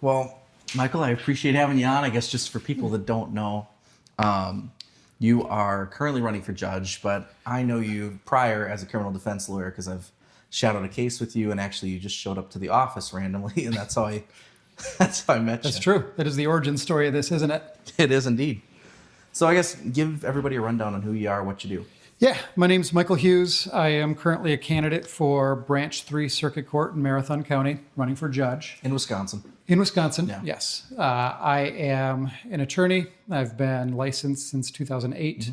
Well, Michael, I appreciate having you on. I guess just for people that don't know, you are currently running for judge, but I know you prior as a criminal defense lawyer because I've shadowed a case with you, and actually you just showed up to the office randomly, and that's how I met you. That's true. That is the origin story of this, isn't it? It is indeed. So I guess give everybody a rundown on who you are, what you do. Yeah, my name's Michael Hughes. I am currently a candidate for Branch 3 Circuit Court in Marathon County, running for judge. In Wisconsin. In Wisconsin, Yeah. yes. I am an attorney. I've been licensed since 2008.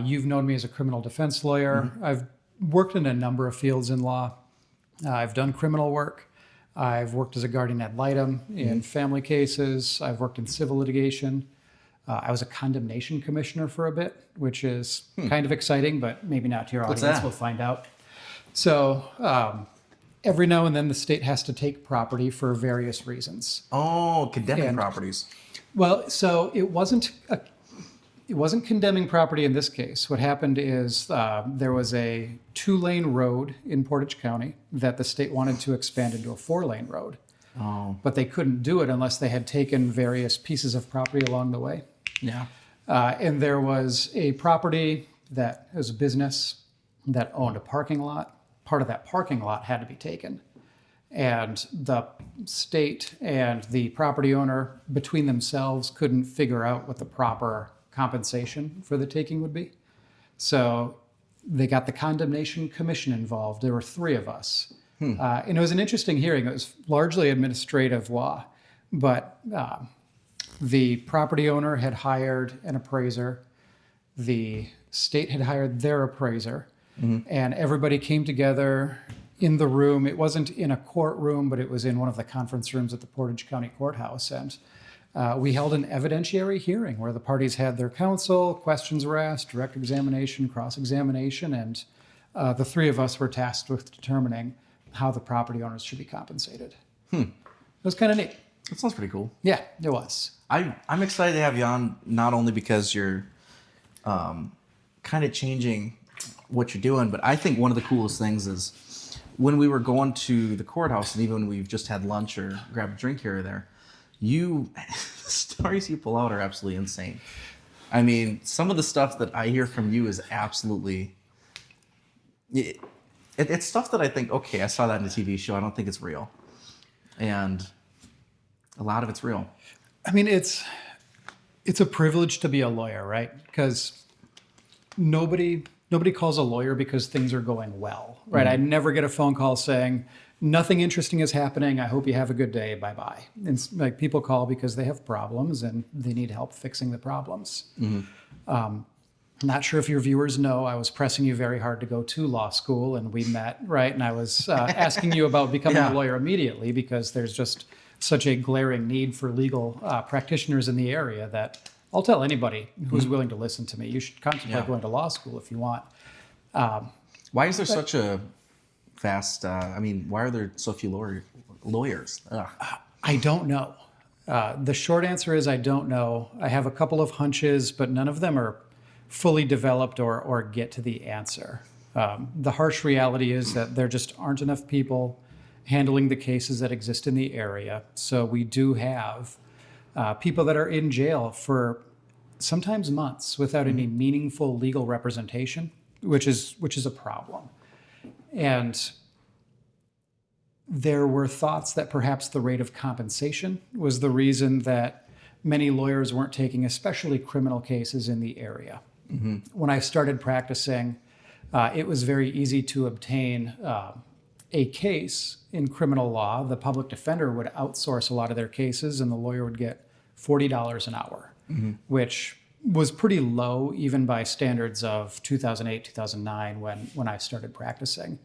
You've known me as a criminal defense lawyer. I've worked in a number of fields in law. I've done criminal work. I've worked as a guardian ad litem in family cases. I've worked in civil litigation. I was a condemnation commissioner for a bit, which is kind of exciting, but maybe not to your What's audience. that? We'll find out. So every now and then the state has to take property for various reasons. Oh, condemning properties. Well, so it wasn't condemning property in this case. What happened is there was a 2-lane road in Portage County that the state wanted to expand into a 4-lane road. Oh. But they couldn't do it unless they had taken various pieces of property along the way. Yeah. And there was a property that was a business that owned a parking lot. Part of that parking lot had to be taken. And the state and the property owner between themselves couldn't figure out what the proper compensation for the taking would be. So they got the condemnation commission involved. There were 3 of us. And it was an interesting hearing. It was largely administrative law, but the property owner had hired an appraiser. The state had hired their appraiser. And everybody came together in the room. It wasn't in a courtroom, but it was in one of the conference rooms at the Portage County Courthouse. And we held an evidentiary hearing where the parties had their counsel, questions were asked, direct examination, cross-examination, and the 3 of us were tasked with determining how the property owners should be compensated. It was kind of neat. That sounds pretty cool. Yeah, it was. I'm excited to have you on, not only because you're kind of changing what you're doing, but I think one of the coolest things is when we were going to the courthouse, and even when we've just had lunch or grabbed a drink here or there, the stories you pull out are absolutely insane. I mean, some of the stuff that I hear from you is absolutely... It's stuff that I think, okay, I saw that in a TV show. I don't think it's real. And a lot of it's real. I mean, it's a privilege to be a lawyer, right? Because nobody calls a lawyer because things are going well, right? I never get a phone call saying, nothing interesting is happening. I hope you have a good day. Bye-bye. And like people call because they have problems and they need help fixing the problems. Not sure if your viewers know, I was pressing you very hard to go to law school, and we met, right? And I was asking you about becoming a lawyer immediately because there's just such a glaring need for legal practitioners in the area that I'll tell anybody who's willing to listen to me, you should contemplate going to law school if you want. Why is there such a fast, why are there so few lawyers? Ugh. I don't know. The short answer is I don't know. I have a couple of hunches, but none of them are fully developed or get to the answer. The harsh reality is that there just aren't enough people handling the cases that exist in the area. So we do have people that are in jail for sometimes months without any meaningful legal representation, which is a problem. And there were thoughts that perhaps the rate of compensation was the reason that many lawyers weren't taking especially criminal cases in the area. When I started practicing, it was very easy to obtain a case in criminal law. The public defender would outsource a lot of their cases, and the lawyer would get $40 an hour, which was pretty low even by standards of 2008, 2009 when I started practicing.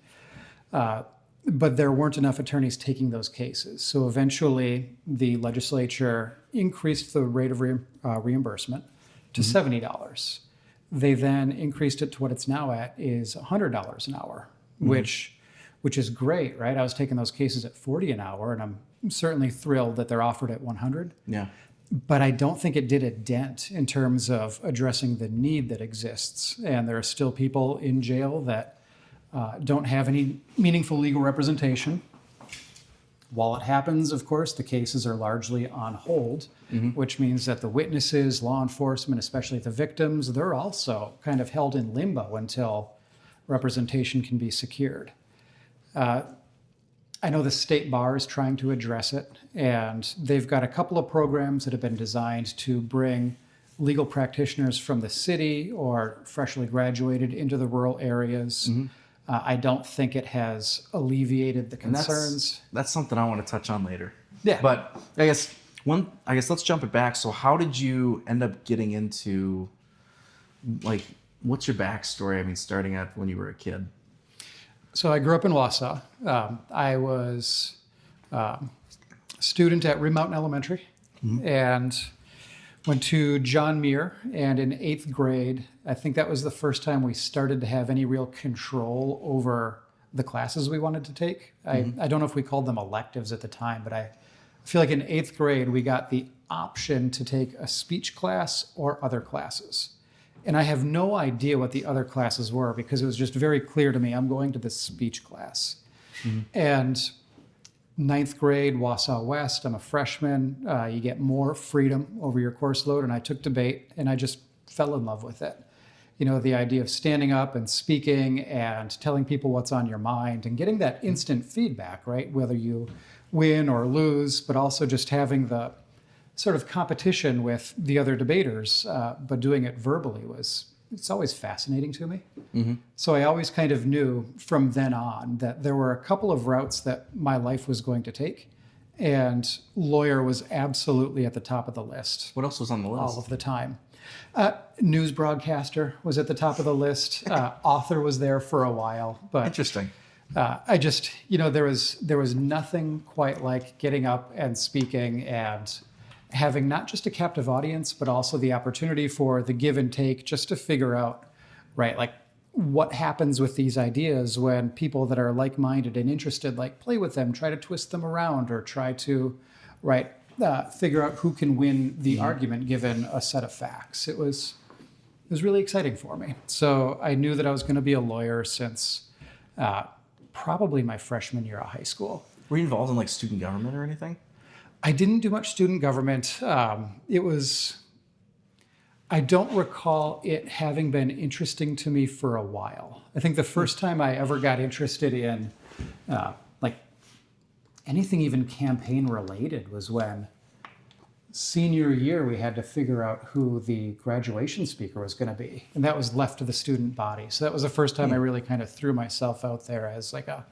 But there weren't enough attorneys taking those cases. So eventually the legislature increased the rate of reimbursement to $70. They then increased it to what it's now at is $100 an hour, which is great, right? I was taking those cases at $40 an hour, and I'm certainly thrilled that they're offered at $100. Yeah. But I don't think it did a dent in terms of addressing the need that exists. And there are still people in jail that don't have any meaningful legal representation. While it happens, of course, the cases are largely on hold, which means that the witnesses, law enforcement, especially the victims, they're also kind of held in limbo until representation can be secured. I know the state bar is trying to address it, and they've got a couple of programs that have been designed to bring legal practitioners from the city or freshly graduated into the rural areas. I don't think it has alleviated the concerns. That's something I want to touch on later. Yeah. But I guess let's jump it back. So how did you end up getting into, like, what's your backstory? I mean, starting out when you were a kid. So I grew up in Wausau. I was a student at Rim Mountain Elementary and went to John Muir. And in 8th grade, I think that was the first time we started to have any real control over the classes we wanted to take. I don't know if we called them electives at the time, but I feel like in 8th grade, we got the option to take a speech class or other classes. And I have no idea what the other classes were because it was just very clear to me, I'm going to this speech class. And 9th grade, Wausau West, I'm a freshman. You get more freedom over your course load. And I took debate and I just fell in love with it. You know, the idea of standing up and speaking and telling people what's on your mind and getting that instant feedback, right? Whether you win or lose, but also just having the sort of competition with the other debaters, but doing it verbally it's always fascinating to me. So I always kind of knew from then on that there were a couple of routes that my life was going to take, and lawyer was absolutely at the top of the list. What else was on the list? All of the time. News broadcaster was at the top of the list. Author was there for a while, but Interesting. I just, there was nothing quite like getting up and speaking and having not just a captive audience, but also the opportunity for the give and take, just to figure out, right, like what happens with these ideas when people that are like-minded and interested, like, play with them, try to twist them around, or try to, right, figure out who can win the argument given a set of facts. It was really exciting for me. So I knew that I was going to be a lawyer since probably my freshman year of high school. Were you involved in, like, student government or anything? I didn't do much student government. I don't recall it having been interesting to me for a while. I think the first time I ever got interested in like anything even campaign related was when senior year we had to figure out who the graduation speaker was going to be. And that was left to the student body. So that was the first time I really kind of threw myself out there as like a,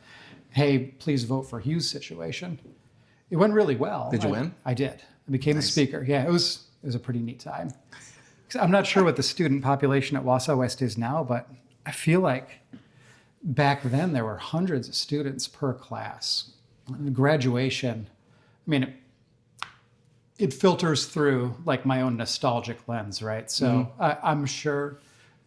hey, please vote for Hughes situation. It went really well. Did you win? I did. I became the speaker. Yeah, it was a pretty neat time. I'm not sure what the student population at Wausau West is now, but I feel like back then there were hundreds of students per class. Graduation, I mean, it filters through like my own nostalgic lens, right? So I'm sure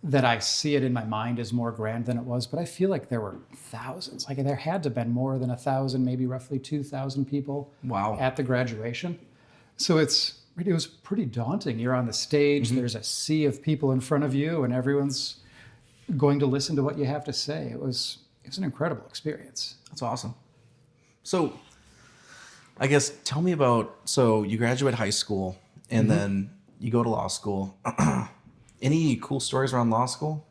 that I see it in my mind as more grand than it was, but I feel like there were thousands. Like there had to have been more than 1,000, maybe roughly 2,000 people at the graduation. So it was pretty daunting. You're on the stage, there's a sea of people in front of you, and everyone's going to listen to what you have to say. It was an incredible experience. That's awesome. So I guess tell me about, so you graduate high school and then you go to law school. Any cool stories around law school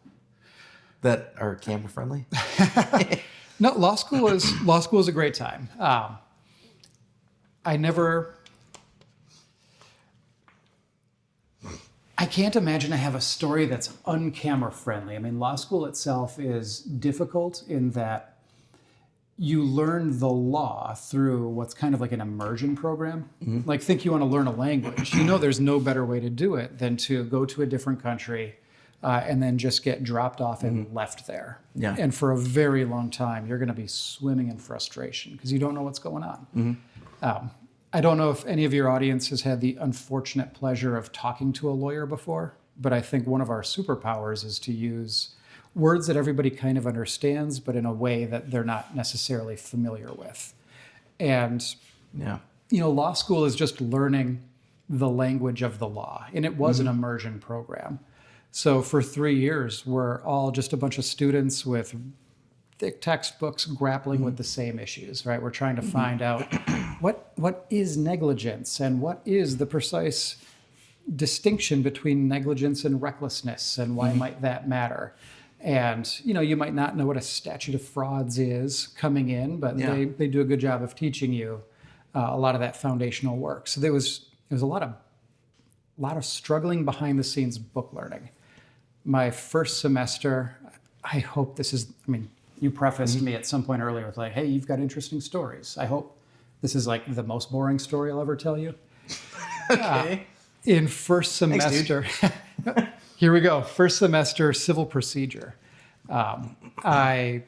that are camera friendly? No, law school was a great time. I can't imagine I have a story that's uncamera friendly. I mean, law school itself is difficult in that you learn the law through what's kind of like an immersion program. Like, think you want to learn a language. You know there's no better way to do it than to go to a different country and then just get dropped off and left there. Yeah. And for a very long time, you're going to be swimming in frustration because you don't know what's going on. I don't know if any of your audience has had the unfortunate pleasure of talking to a lawyer before, but I think one of our superpowers is to use words that everybody kind of understands, but in a way that they're not necessarily familiar with. And, law school is just learning the language of the law, and it was an immersion program. So for 3 years, we're all just a bunch of students with thick textbooks grappling with the same issues, right? We're trying to find out what is negligence and what is the precise distinction between negligence and recklessness, and why might that matter? And, you might not know what a statute of frauds is coming in, but they do a good job of teaching you a lot of that foundational work. So there was a lot of struggling behind the scenes book learning. My first semester, I hope this is, you prefaced me at some point earlier with like, hey, you've got interesting stories. I hope this is like the most boring story I'll ever tell you. Okay. In first semester, here we go. First semester civil procedure. I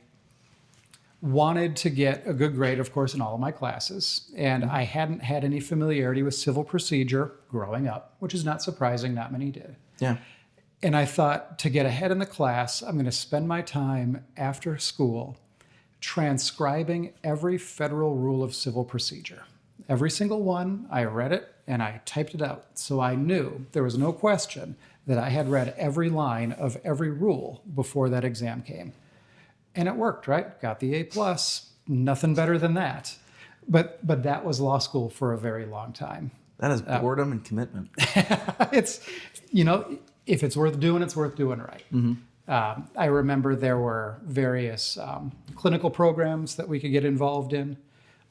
wanted to get a good grade, of course, in all of my classes. And I hadn't had any familiarity with civil procedure growing up, which is not surprising. Not many did. Yeah. And I thought, to get ahead in the class, I'm going to spend my time after school transcribing every federal rule of civil procedure. Every single one, I read it and I typed it out. So I knew there was no question that I had read every line of every rule before that exam came. And it worked, right? Got the A+, nothing better than that. But that was law school for a very long time. That is boredom and commitment. It's, if it's worth doing, it's worth doing right. I remember there were various clinical programs that we could get involved in.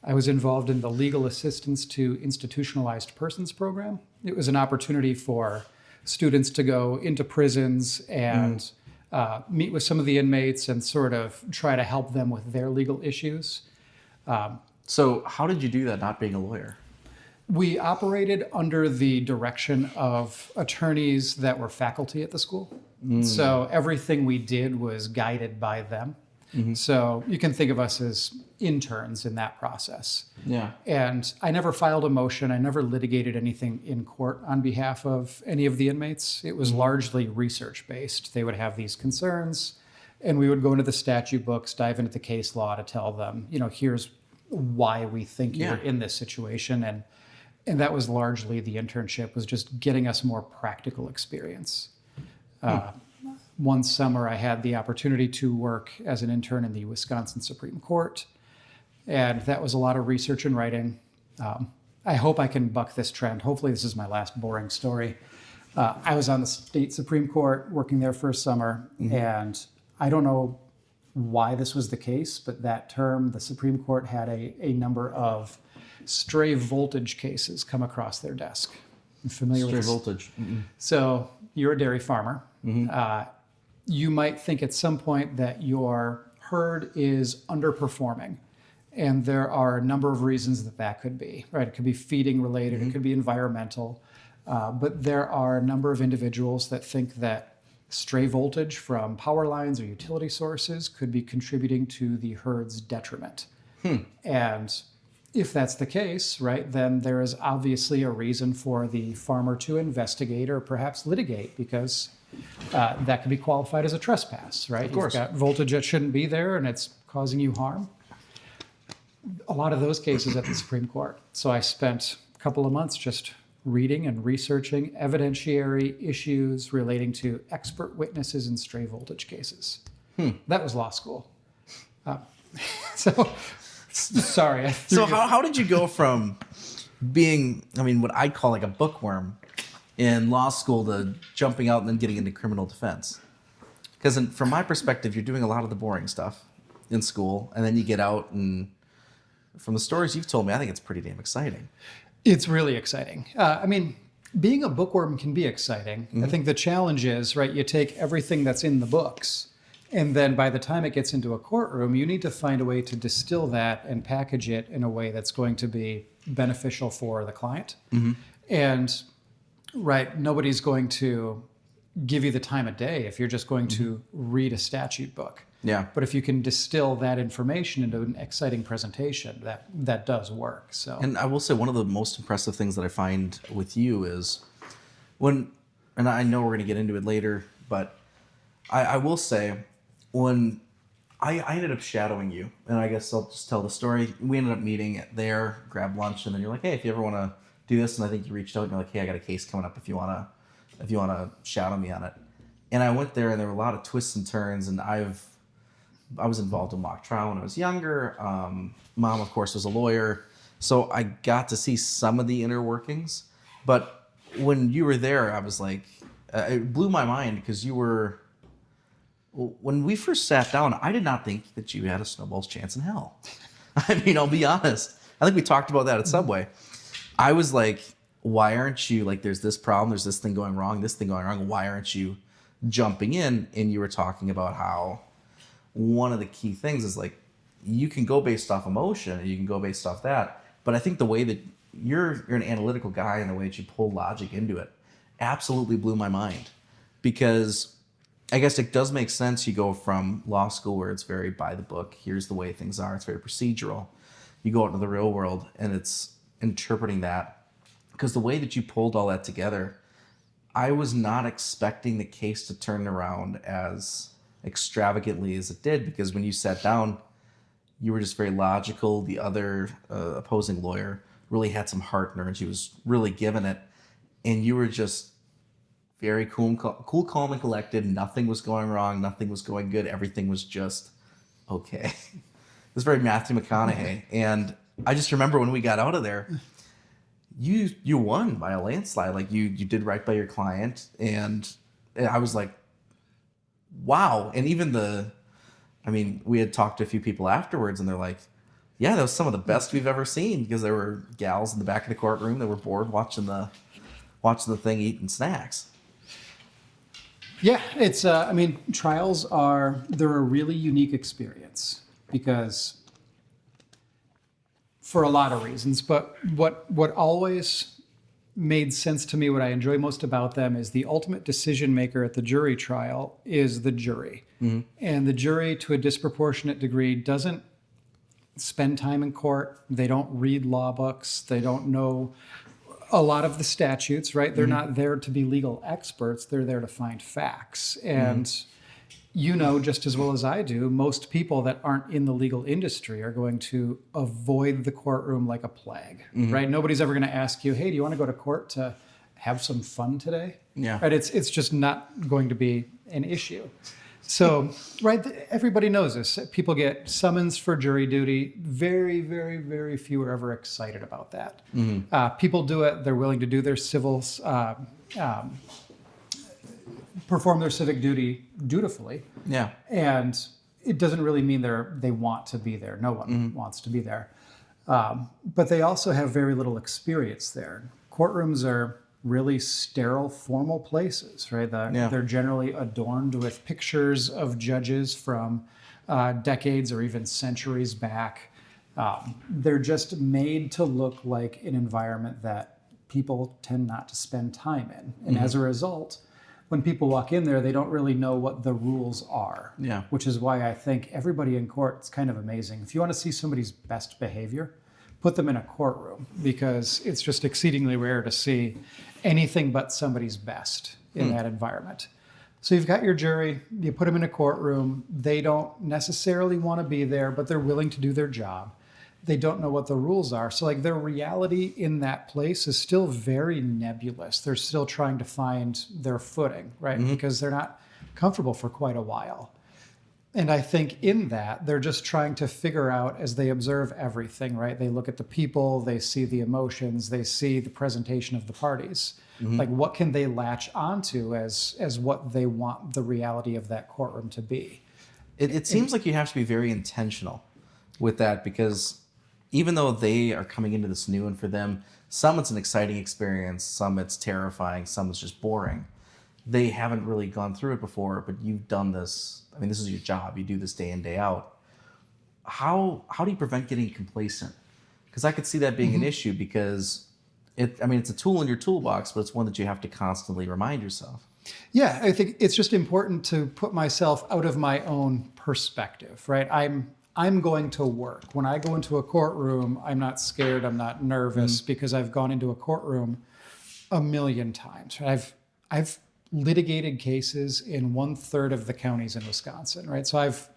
I was involved in the Legal Assistance to Institutionalized Persons program. It was an opportunity for students to go into prisons and meet with some of the inmates and sort of try to help them with their legal issues. So how did you do that, not being a lawyer? We operated under the direction of attorneys that were faculty at the school. So everything we did was guided by them. So you can think of us as interns in that process. Yeah. And I never filed a motion. I never litigated anything in court on behalf of any of the inmates. It was largely research-based. They would have these concerns, and we would go into the statute books, dive into the case law to tell them, here's why we think you're in this situation. And that was largely the internship, was just getting us more practical experience. One summer, I had the opportunity to work as an intern in the Wisconsin Supreme Court, and that was a lot of research and writing. I hope I can buck this trend. Hopefully this is my last boring story. I was on the state Supreme Court working there for a summer, and I don't know why this was the case, but that term, the Supreme Court had a number of stray voltage cases come across their desk. You familiar with Stray voltage? So you're a dairy farmer. You might think at some point that your herd is underperforming. And there are a number of reasons that could be, right? It could be feeding related, it could be environmental. But there are a number of individuals that think that stray voltage from power lines or utility sources could be contributing to the herd's detriment. And if that's the case, right, then there is obviously a reason for the farmer to investigate or perhaps litigate, because that could be qualified as a trespass, right? Of course. You've got voltage that shouldn't be there and it's causing you harm. A lot of those cases at the Supreme Court. So I spent a couple of months just reading and researching evidentiary issues relating to expert witnesses in stray voltage cases. That was law school. Sorry. So how did you go from being, what I'd call like a bookworm in law school to jumping out and then getting into criminal defense? Because from my perspective, you're doing a lot of the boring stuff in school, and then you get out, and from the stories you've told me, I think it's pretty damn exciting. It's really exciting. Being a bookworm can be exciting. I think the challenge is, right, you take everything that's in the books, and then by the time it gets into a courtroom, you need to find a way to distill that and package it in a way that's going to be beneficial for the client. And, right, nobody's going to give you the time of day if you're just going to read a statute book. Yeah. But if you can distill that information into an exciting presentation, that does work. So. And I will say one of the most impressive things that I find with you is and I know we're going to get into it later, but I will say when I ended up shadowing you, and I guess I'll just tell the story. We ended up meeting there, grabbed lunch, and then you're like, hey, if you ever want to do this, and I think you reached out and you're like, hey, I got a case coming up if you want to shadow me on it. And I went there, and there were a lot of twists and turns, and I've I was involved in mock trial when I was younger. Mom, of course, was a lawyer, so I got to see some of the inner workings. But when you were there, I was like, it blew my mind because you were. When we first sat down, I did not think that you had a snowball's chance in hell. I mean, I'll be honest. I think we talked about that at Subway. I was like, why aren't you, like, there's this problem, there's this thing going wrong, why aren't you jumping in? And you were talking about how one of the key things is, like, you can go based off emotion, and you can go based off that. But I think the way that you're an analytical guy, and the way that you pull logic into it absolutely blew my mind. Because I guess it does make sense. You go from law school where it's very by the book, here's the way things are, it's very procedural. You go out into the real world and it's interpreting that. Because the way that you pulled all that together, I was not expecting the case to turn around as extravagantly as it did, because when you sat down, you were just very logical. The other opposing lawyer really had some heart in her, and she was really giving it. And you were just very cool, calm, and collected. Nothing was going wrong. Nothing was going good. Everything was just okay. It was very Matthew McConaughey. And I just remember when we got out of there, you won by a landslide. Like, you did right by your client. And I was like, wow. And even we had talked to a few people afterwards, and they're like, yeah, that was some of the best we've ever seen, because there were gals in the back of the courtroom that were bored watching the thing, eating snacks. Yeah, it's, trials they're a really unique experience, because for a lot of reasons, but what always made sense to me, what I enjoy most about them, is the ultimate decision maker at the jury trial is the jury. Mm-hmm. And the jury, to a disproportionate degree, doesn't spend time in court. They don't read law books. They don't know a lot of the statutes, right? They're not there to be legal experts. They're there to find facts. And you know just as well as I do, most people that aren't in the legal industry are going to avoid the courtroom like a plague, right? Nobody's ever going to ask you, hey, do you want to go to court to have some fun today? Yeah. Right? It's just not going to be an issue. So, right, everybody knows this. People get summons for jury duty. Very, very, very few are ever excited about that. People do it. They're willing to do their civils, perform their civic duty dutifully. Yeah. And it doesn't really mean they want to be there. No one wants to be there. But they also have very little experience there. Courtrooms are really sterile, formal places, right? They're generally adorned with pictures of judges from decades or even centuries back. They're just made to look like an environment that people tend not to spend time in. And as a result, when people walk in there, they don't really know what the rules are. Yeah. Which is why I think everybody in court is kind of amazing. If you want to see somebody's best behavior, put them in a courtroom, because it's just exceedingly rare to see anything but somebody's best in that environment. So you've got your jury, you put them in a courtroom. They don't necessarily want to be there, but they're willing to do their job. They don't know what the rules are. So like their reality in that place is still very nebulous. They're still trying to find their footing, right? Because they're not comfortable for quite a while. And I think in that, they're just trying to figure out, as they observe everything, right? They look at the people, they see the emotions, they see the presentation of the parties. Like, what can they latch onto as what they want the reality of that courtroom to be? It seems like you have to be very intentional with that, because even though they are coming into this new, and for them, some it's an exciting experience, some it's terrifying, some it's just boring. They haven't really gone through it before, but you've done this. I mean, this is your job. You do this day in, day out. How do you prevent getting complacent? Because I could see that being an issue, because it's a tool in your toolbox, but it's one that you have to constantly remind yourself. Yeah, I think it's just important to put myself out of my own perspective, right? I'm going to work. When I go into a courtroom, I'm not scared, I'm not nervous, because I've gone into a courtroom a million times. I've litigated cases in 1/3 of the counties in Wisconsin, right? So I've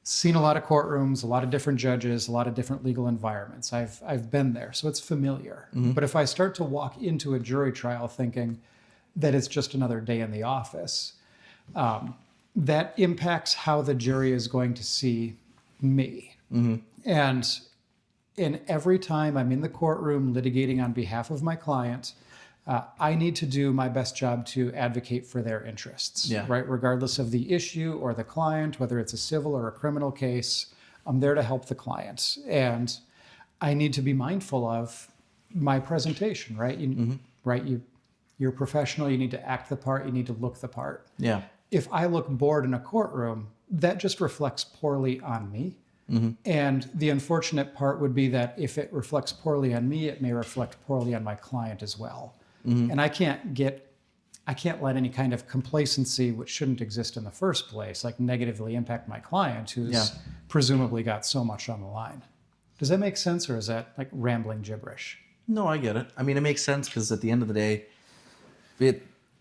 seen a lot of courtrooms, a lot of different judges, a lot of different legal environments. I've been there, so it's familiar. But if I start to walk into a jury trial thinking that it's just another day in the office, that impacts how the jury is going to see me. And every time I'm in the courtroom litigating on behalf of my client, I need to do my best job to advocate for their interests, right? Regardless of the issue or the client, whether it's a civil or a criminal case, I'm there to help the client. And I need to be mindful of my presentation, right? You're professional, you need to act the part, you need to look the part. Yeah. If I look bored in a courtroom, that just reflects poorly on me. And the unfortunate part would be that if it reflects poorly on me, it may reflect poorly on my client as well. And I can't let any kind of complacency, which shouldn't exist in the first place, like negatively impact my client who's presumably got so much on the line. Does that make sense, or is that like rambling gibberish? No, I get it. I mean, it makes sense because at the end of the day,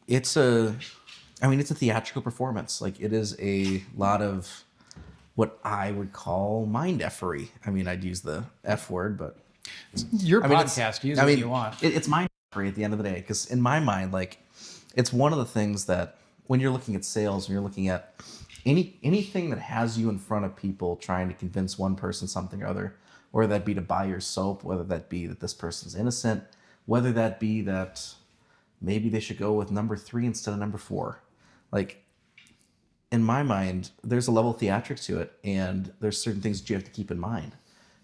it's a theatrical performance. Like, it is a lot of what I would call mind effery. I mean, I'd use the F word, but your podcast, use what you want. It's mind effery at the end of the day, because in my mind, like, it's one of the things that when you're looking at sales, when you're looking at anything that has you in front of people trying to convince one person something or other, whether that be to buy your soap, whether that be that this person's innocent, whether that be that maybe they should go with number 3 instead of number 4. Like, in my mind, there's a level of theatrics to it, and there's certain things that you have to keep in mind.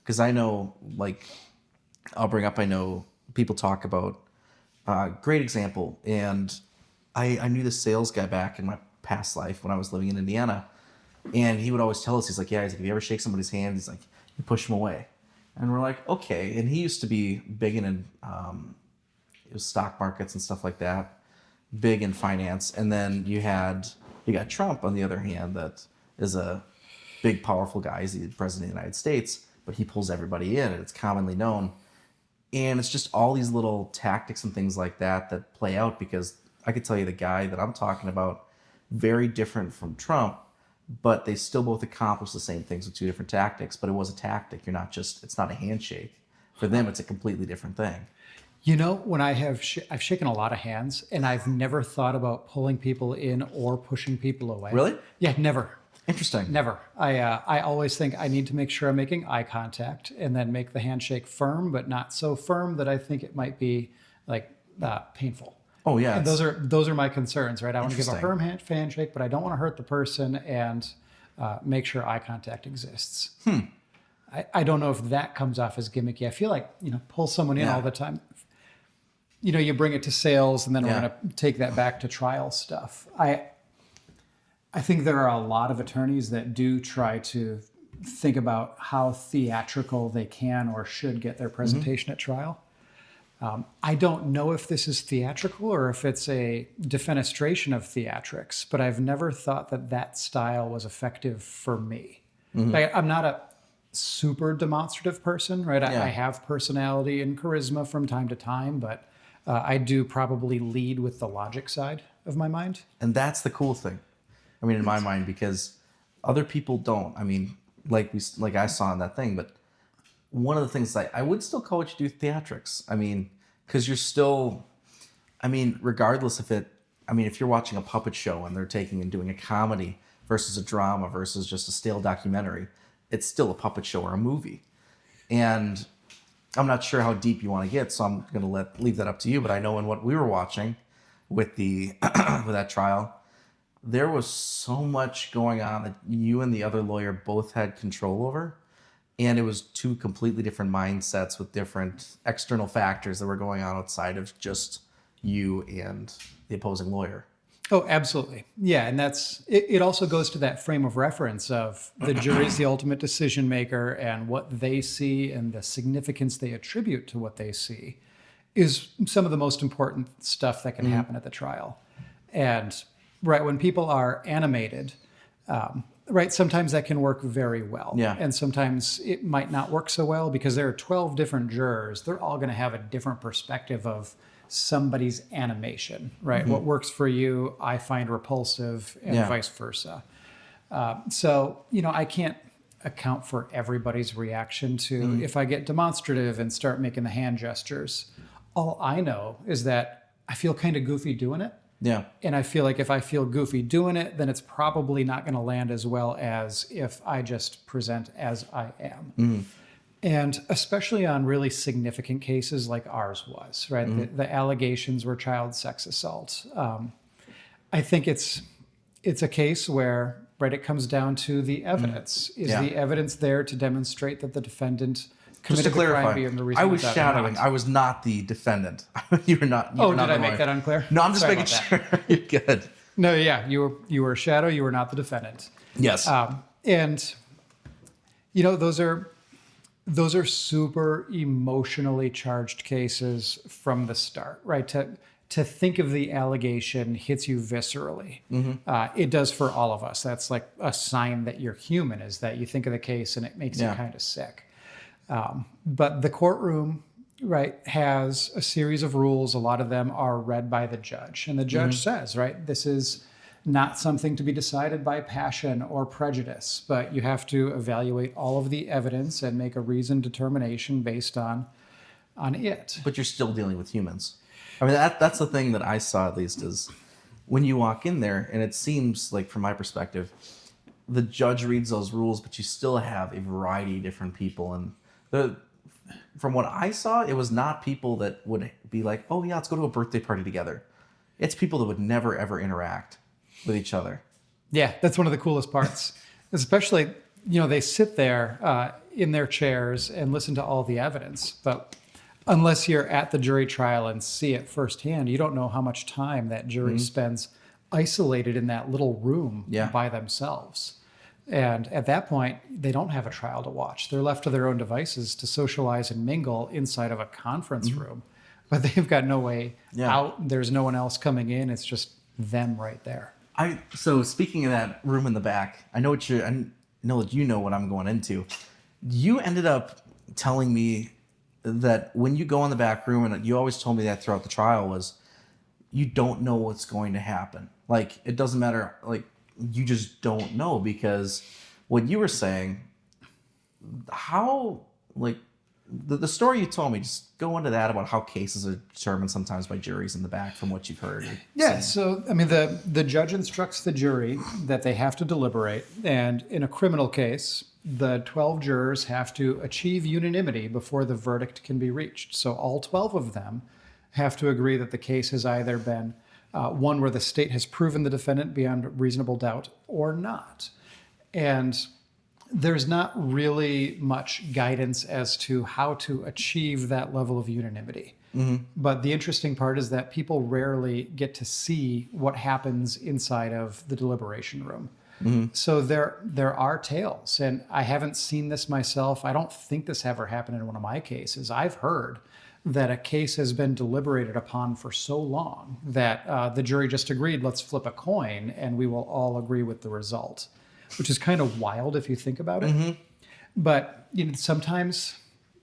Because I know, like, I know people talk about, great example, and I knew this sales guy back in my past life when I was living in Indiana, and he would always tell us, he's like, if you ever shake somebody's hand, he's like, you push them away. And we're like, okay. And he used to be big in it was stock markets and stuff like that, big in finance. And then you got Trump on the other hand, that is a big, powerful guy. He's the president of the United States, but he pulls everybody in, and it's commonly known. And it's just all these little tactics and things like that play out, because I could tell you the guy that I'm talking about, very different from Trump, but they still both accomplish the same things with 2 different tactics. But it was a tactic. It's not a handshake. For them, it's a completely different thing. You know, when I've shaken a lot of hands, and I've never thought about pulling people in or pushing people away. Really? Yeah, never. Interesting. Never. I always think I need to make sure I'm making eye contact, and then make the handshake firm, but not so firm that I think it might be like painful. Oh yeah. And those are my concerns, right? I want to give a firm handshake, but I don't want to hurt the person, and make sure eye contact exists. I don't know if that comes off as gimmicky. I feel like, pull someone in all the time. You bring it to sales, and then we're going to take that back to trial stuff. I think there are a lot of attorneys that do try to think about how theatrical they can or should get their presentation at trial. I don't know if this is theatrical or if it's a defenestration of theatrics, but I've never thought that style was effective for me. I'm not a super demonstrative person, right? I have personality and charisma from time to time, but I do probably lead with the logic side of my mind. And that's the cool thing. I mean, in my mind, because other people don't. I mean, like I saw in that thing, but one of the things I would still call what you do theatrics. I mean, because you're still, regardless of it, if you're watching a puppet show and they're taking and doing a comedy versus a drama versus just a stale documentary, it's still a puppet show or a movie. And I'm not sure how deep you want to get, so I'm going to leave that up to you. But I know in what we were watching with with that trial, there was so much going on that you and the other lawyer both had control over. And it was 2 completely different mindsets with different external factors that were going on outside of just you and the opposing lawyer. Oh, absolutely. Yeah. And it also goes to that frame of reference of the jury is the ultimate decision maker, and what they see and the significance they attribute to what they see is some of the most important stuff that can happen at the trial. And right, when people are animated, right, sometimes that can work very well. Yeah. And sometimes it might not work so well, because there are 12 different jurors. They're all going to have a different perspective of somebody's animation, right? What works for you, I find repulsive, and vice versa. So, I can't account for everybody's reaction to if I get demonstrative and start making the hand gestures. All I know is that I feel kind of goofy doing it. Yeah. And I feel like if I feel goofy doing it, then it's probably not going to land as well as if I just present as I am. And especially on really significant cases like ours was, right? The allegations were child sex assault. I think it's a case where, right, it comes down to the evidence. Is the evidence there to demonstrate that the defendant Just committed to the crime clarify, beyond a I reasonable was doubt or shadowing. not? I was not the defendant. You were not. You Oh, were not did I the make lawyer. that unclear? No, I'm just Sorry making about sure. You're good. No, yeah, you were a shadow. You were not the defendant. Yes. And those are super emotionally charged cases from the start, right? To think of the allegation hits you viscerally. It does for all of us. That's like a sign that you're human, is that you think of the case and it makes you kind of sick. But the courtroom, right, has a series of rules. A lot of them are read by the judge. And the judge says, right, this is not something to be decided by passion or prejudice, but you have to evaluate all of the evidence and make a reasoned determination based on it. But you're still dealing with humans. I mean, that's the thing that I saw, at least, is when you walk in there, and it seems like, from my perspective, the judge reads those rules, but you still have a variety of different people. And from what I saw, it was not people that would be like, oh, yeah, let's go to a birthday party together. It's people that would never, ever interact with each other. Yeah, that's one of the coolest parts. Especially, they sit there in their chairs and listen to all the evidence. But unless you're at the jury trial and see it firsthand, you don't know how much time that jury spends isolated in that little room by themselves. And at that point, they don't have a trial to watch. They're left to their own devices to socialize and mingle inside of a conference room. But they've got no way out. There's no one else coming in. It's just them right there. So speaking of that room in the back, I know that you know what I'm going into. You ended up telling me that when you go in the back room, and you always told me that throughout the trial, was you don't know what's going to happen. Like, it doesn't matter. Like, you just don't know, because what you were saying, how, like, the story you told me, just go into that about how cases are determined sometimes by juries in the back, from what you've heard. Yeah, so, I mean, the judge instructs the jury that they have to deliberate. And in a criminal case, the 12 jurors have to achieve unanimity before the verdict can be reached. So all 12 of them have to agree that the case has either been one where the state has proven the defendant beyond reasonable doubt or not. And there's not really much guidance as to how to achieve that level of unanimity. But the interesting part is that people rarely get to see what happens inside of the deliberation room. So there are tales, and I haven't seen this myself. I don't think this ever happened in one of my cases. I've heard that a case has been deliberated upon for so long that the jury just agreed, let's flip a coin, and we will all agree with the result, which is kind of wild if you think about it. But sometimes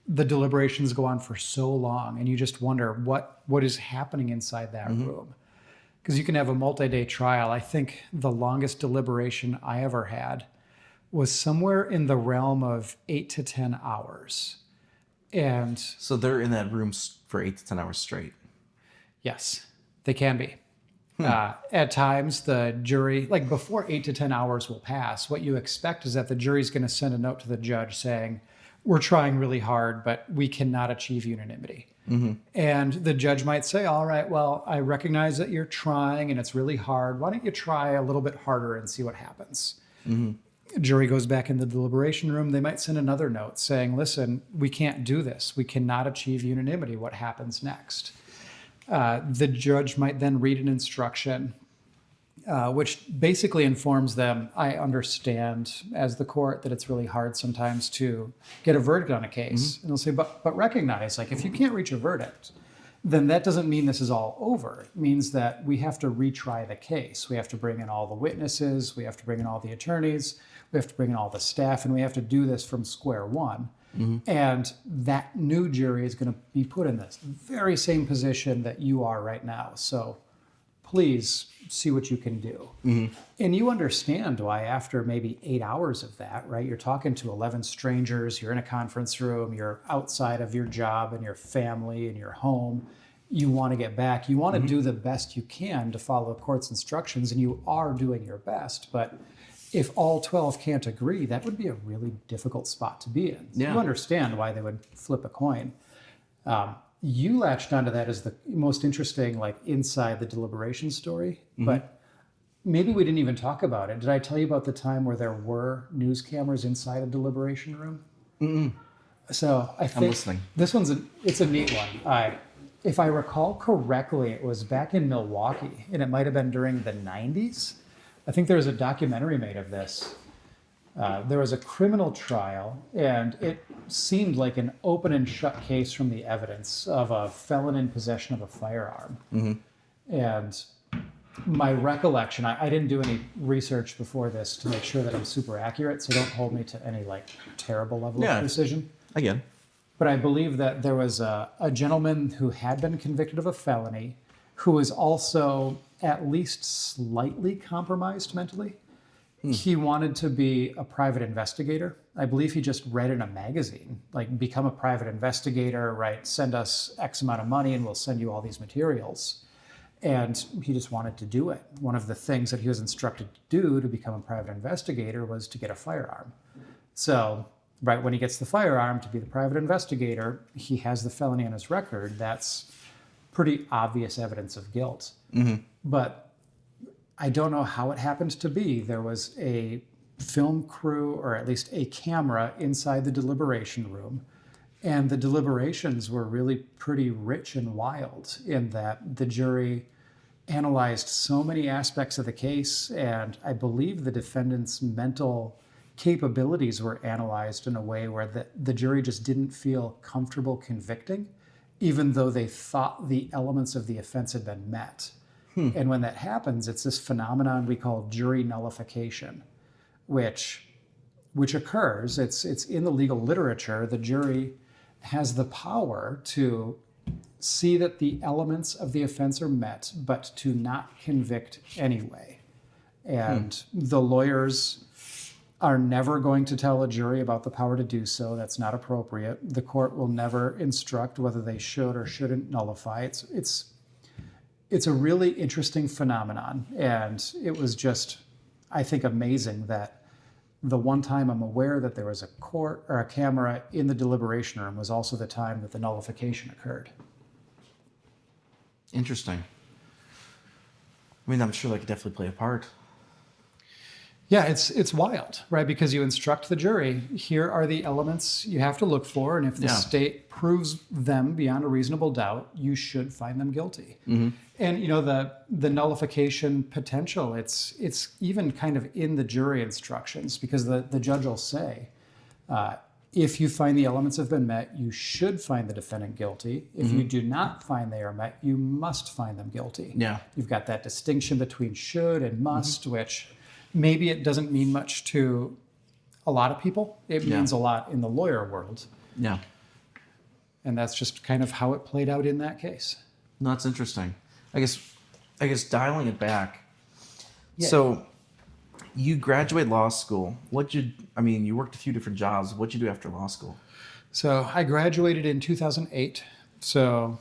the deliberations go on for so long, and you just wonder what is happening inside that room. Because you can have a multi-day trial. I think the longest deliberation I ever had was somewhere in the realm of 8 to 10 hours. And So they're in that room for 8 to 10 hours straight. yes, they can be. At times, the jury, like before 8 to 10 hours will pass, what you expect is that the jury's going to send a note to the judge saying, we're trying really hard, but we cannot achieve unanimity. And the judge might say, all right, well, I recognize that you're trying and it's really hard. Why don't you try a little bit harder and see what happens? Jury goes back in the deliberation room. They might send another note saying, listen, we can't do this. We cannot achieve unanimity. What happens next? The judge might then read an instruction, which basically informs them, I understand as the court that it's really hard sometimes to get a verdict on a case. And they'll say, but recognize, like, if you can't reach a verdict, then that doesn't mean this is all over. It means that we have to retry the case. We have to bring in all the witnesses. We have to bring in all the attorneys. We have to bring in all the staff, and we have to do this from square one. And that new jury is going to be put in this very same position that you are right now. So please see what you can do. And you understand why after maybe 8 hours of that, right? You're talking to 11 strangers, you're in a conference room, you're outside of your job and your family and your home, you want to get back. You want to do the best you can to follow court's instructions, and you are doing your best. But if all 12 can't agree, that would be a really difficult spot to be in. Yeah. You understand why they would flip a coin. You latched onto that as the most interesting, like inside the deliberation story, but maybe we didn't even talk about it. Did I tell you about the time where there were news cameras inside a deliberation room? Mm-mm. So I think listening. This one's it's a neat one. If I recall correctly, it was back in Milwaukee, and it might have been during the 90s. I think there was a documentary made of this. There was a criminal trial, and it seemed like an open and shut case from the evidence of a felon in possession of a firearm. And my recollection, I didn't do any research before this to make sure that I'm super accurate, so don't hold me to any like terrible level of precision. Again. But I believe that there was a gentleman who had been convicted of a felony who was also at least slightly compromised mentally. He wanted to be a private investigator. I believe he just read in a magazine, like become a private investigator, right? Send us X amount of money and we'll send you all these materials. And he just wanted to do it. One of the things that he was instructed to do to become a private investigator was to get a firearm. So, right when he gets the firearm to be the private investigator, he has the felony on his record. That's pretty obvious evidence of guilt. But I don't know how it happened to be. There was a film crew, or at least a camera, inside the deliberation room. And the deliberations were really pretty rich and wild in that the jury analyzed so many aspects of the case, and I believe the defendant's mental capabilities were analyzed in a way where the jury just didn't feel comfortable convicting, even though they thought the elements of the offense had been met. And when that happens, it's this phenomenon we call jury nullification, which occurs. It's in the legal literature. The jury has the power to see that the elements of the offense are met, but to not convict anyway. And the lawyers are never going to tell a jury about the power to do so. That's not appropriate. The court will never instruct whether they should or shouldn't nullify. It's a really interesting phenomenon, and it was just, I think, amazing that the one time I'm aware that there was a court or a camera in the deliberation room was also the time that the nullification occurred. Interesting. I mean, I'm sure that could definitely play a part. Yeah, it's wild, right? Because you instruct the jury, here are the elements you have to look for, and if the state proves them beyond a reasonable doubt, you should find them guilty. And you know, the nullification potential, it's even kind of in the jury instructions, because the judge will say, if you find the elements have been met, you should find the defendant guilty. If you do not find they are met, you must find them guilty. Yeah. You've got that distinction between should and must, which maybe it doesn't mean much to a lot of people. It means a lot in the lawyer world. Yeah. And that's just kind of how it played out in that case. No, that's interesting. I guess dialing it back. Yeah. So you graduate law school. You worked a few different jobs. What'd you do after law school? So I graduated in 2008. So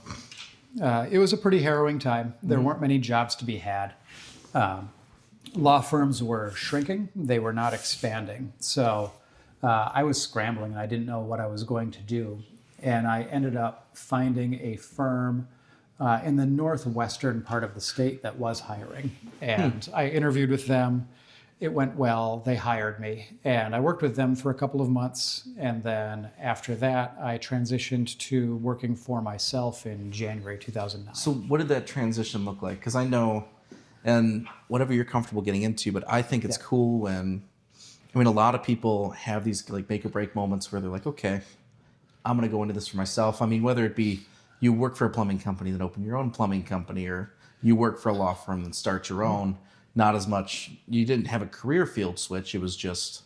it was a pretty harrowing time. There weren't many jobs to be had. Law firms were shrinking. They were not expanding. So I was scrambling, and I didn't know what I was going to do. And I ended up finding a firm in the northwestern part of the state that was hiring. And I interviewed with them. It went well. They hired me. And I worked with them for a couple of months. And then after that, I transitioned to working for myself in January 2009. So what did that transition look like? Because I know, and whatever you're comfortable getting into, but I think it's cool when, a lot of people have these like make or break moments where they're like, okay, I'm going to go into this for myself. Whether it be you work for a plumbing company, then open your own plumbing company, or you work for a law firm and start your own. Not as much, you didn't have a career field switch. It was just,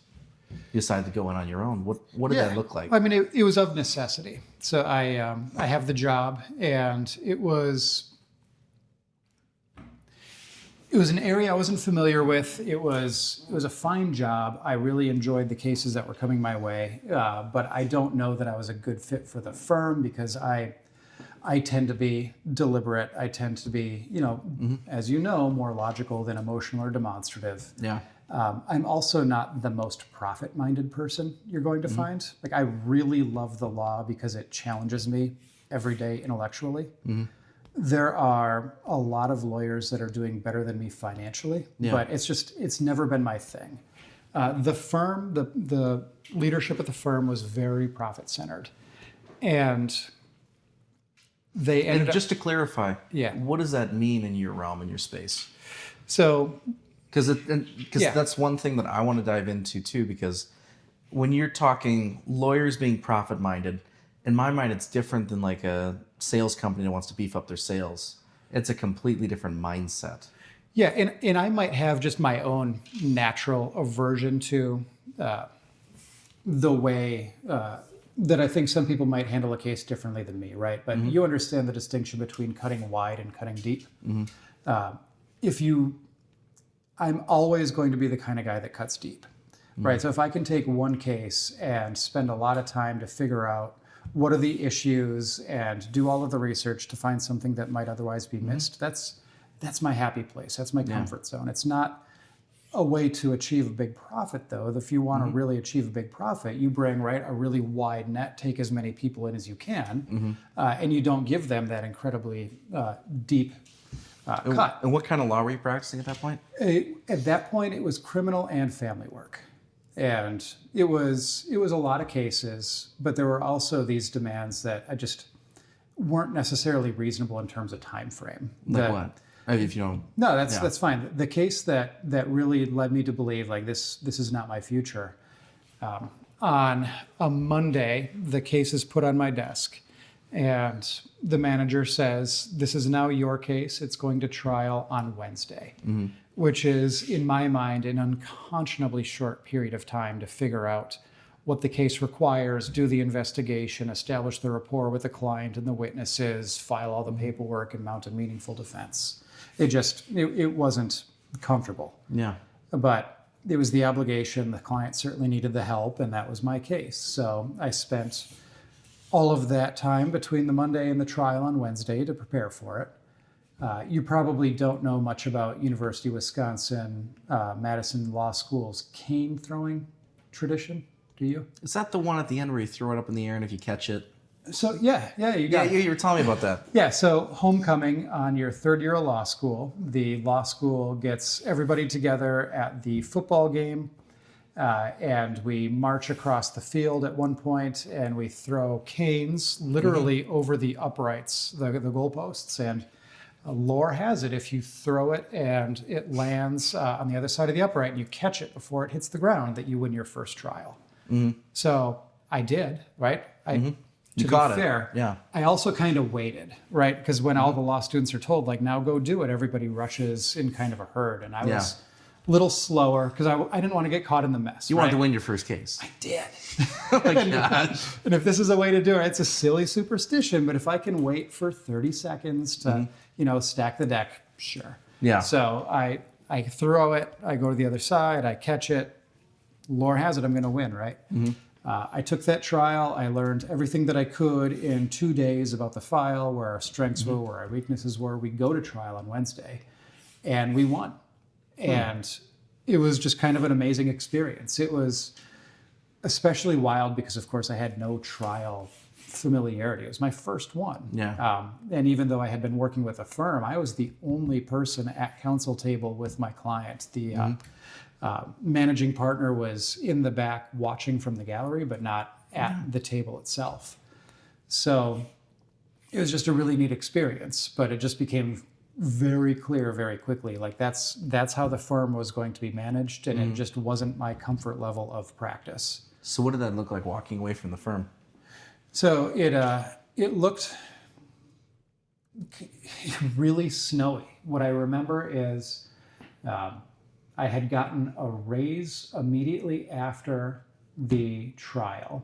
you decided to go in on your own. What did that look like? It was of necessity. So I have the job, and it was an area I wasn't familiar with. It was a fine job. I really enjoyed the cases that were coming my way, but I don't know that I was a good fit for the firm, because I I tend to be deliberate. I tend to be, as you know, more logical than emotional or demonstrative. Yeah. I'm also not the most profit-minded person you're going to find. Like, I really love the law because it challenges me every day intellectually. There are a lot of lawyers that are doing better than me financially, but it's never been my thing. The leadership at the firm was very profit-centered. And they ended up... just to clarify, Yeah. what does that mean in your realm, in your space? So... Because that's one thing that I want to dive into too, because when you're talking lawyers being profit-minded, in my mind, it's different than like a sales company that wants to beef up their sales. It's a completely different mindset. Yeah, and I might have just my own natural aversion to the way that I think some people might handle a case differently than me, right? But you understand the distinction between cutting wide and cutting deep. I'm always going to be the kind of guy that cuts deep, right? So if I can take one case and spend a lot of time to figure out what are the issues and do all of the research to find something that might otherwise be missed, that's my happy place. That's my comfort zone. It's not a way to achieve a big profit, though. If you want to really achieve a big profit, you bring a really wide net, take as many people in as you can, and you don't give them that incredibly deep cut. And what kind of law were you practicing at that point? At that point, it was criminal and family work. And it was a lot of cases, but there were also these demands that I just weren't necessarily reasonable in terms of time frame. Like what? If you don't... No, that's fine. The case that really led me to believe like this is not my future. On a Monday, the case is put on my desk, and the manager says, "This is now your case. It's going to trial on Wednesday," which is, in my mind, an unconscionably short period of time to figure out what the case requires, do the investigation, establish the rapport with the client and the witnesses, file all the paperwork, and mount a meaningful defense. It wasn't comfortable. Yeah. But it was the obligation. The client certainly needed the help, and that was my case. So I spent all of that time between the Monday and the trial on Wednesday to prepare for it. You probably don't know much about University of Wisconsin, Madison Law School's cane throwing tradition, do you? Is that the one at the end where you throw it up in the air and if you catch it? So you got it. You were telling me about that. Yeah, so homecoming on your third year of law school, the law school gets everybody together at the football game, and we march across the field at one point, and we throw canes literally over the uprights, the goalposts, and lore has it, if you throw it and it lands on the other side of the upright and you catch it before it hits the ground, that you win your first trial. So I did, right? You got it. Fair, yeah. I also kind of waited, right? Because when all the law students are told, like, now go do it, everybody rushes in kind of a herd. And I was a little slower because I didn't want to get caught in the mess. You wanted to win your first case. I did. Oh my gosh. And if this is a way to do it, it's a silly superstition. But if I can wait for 30 seconds to, stack the deck, sure. Yeah. So I throw it, I go to the other side, I catch it. Lore has it, I'm going to win, right? I took that trial. I learned everything that I could in 2 days about the file, where our strengths were, where our weaknesses were. We go to trial on Wednesday, and we won. And it was just kind of an amazing experience. It was especially wild because, of course, I had no trial familiarity. It was my first one. Yeah. And even though I had been working with a firm, I was the only person at counsel table with my client. The managing partner was in the back watching from the gallery, but not at the table itself. So it was just a really neat experience, but it just became very clear very quickly. Like that's how the firm was going to be managed, and it just wasn't my comfort level of practice. So what did that look like walking away from the firm? So it looked really snowy. What I remember is I had gotten a raise immediately after the trial,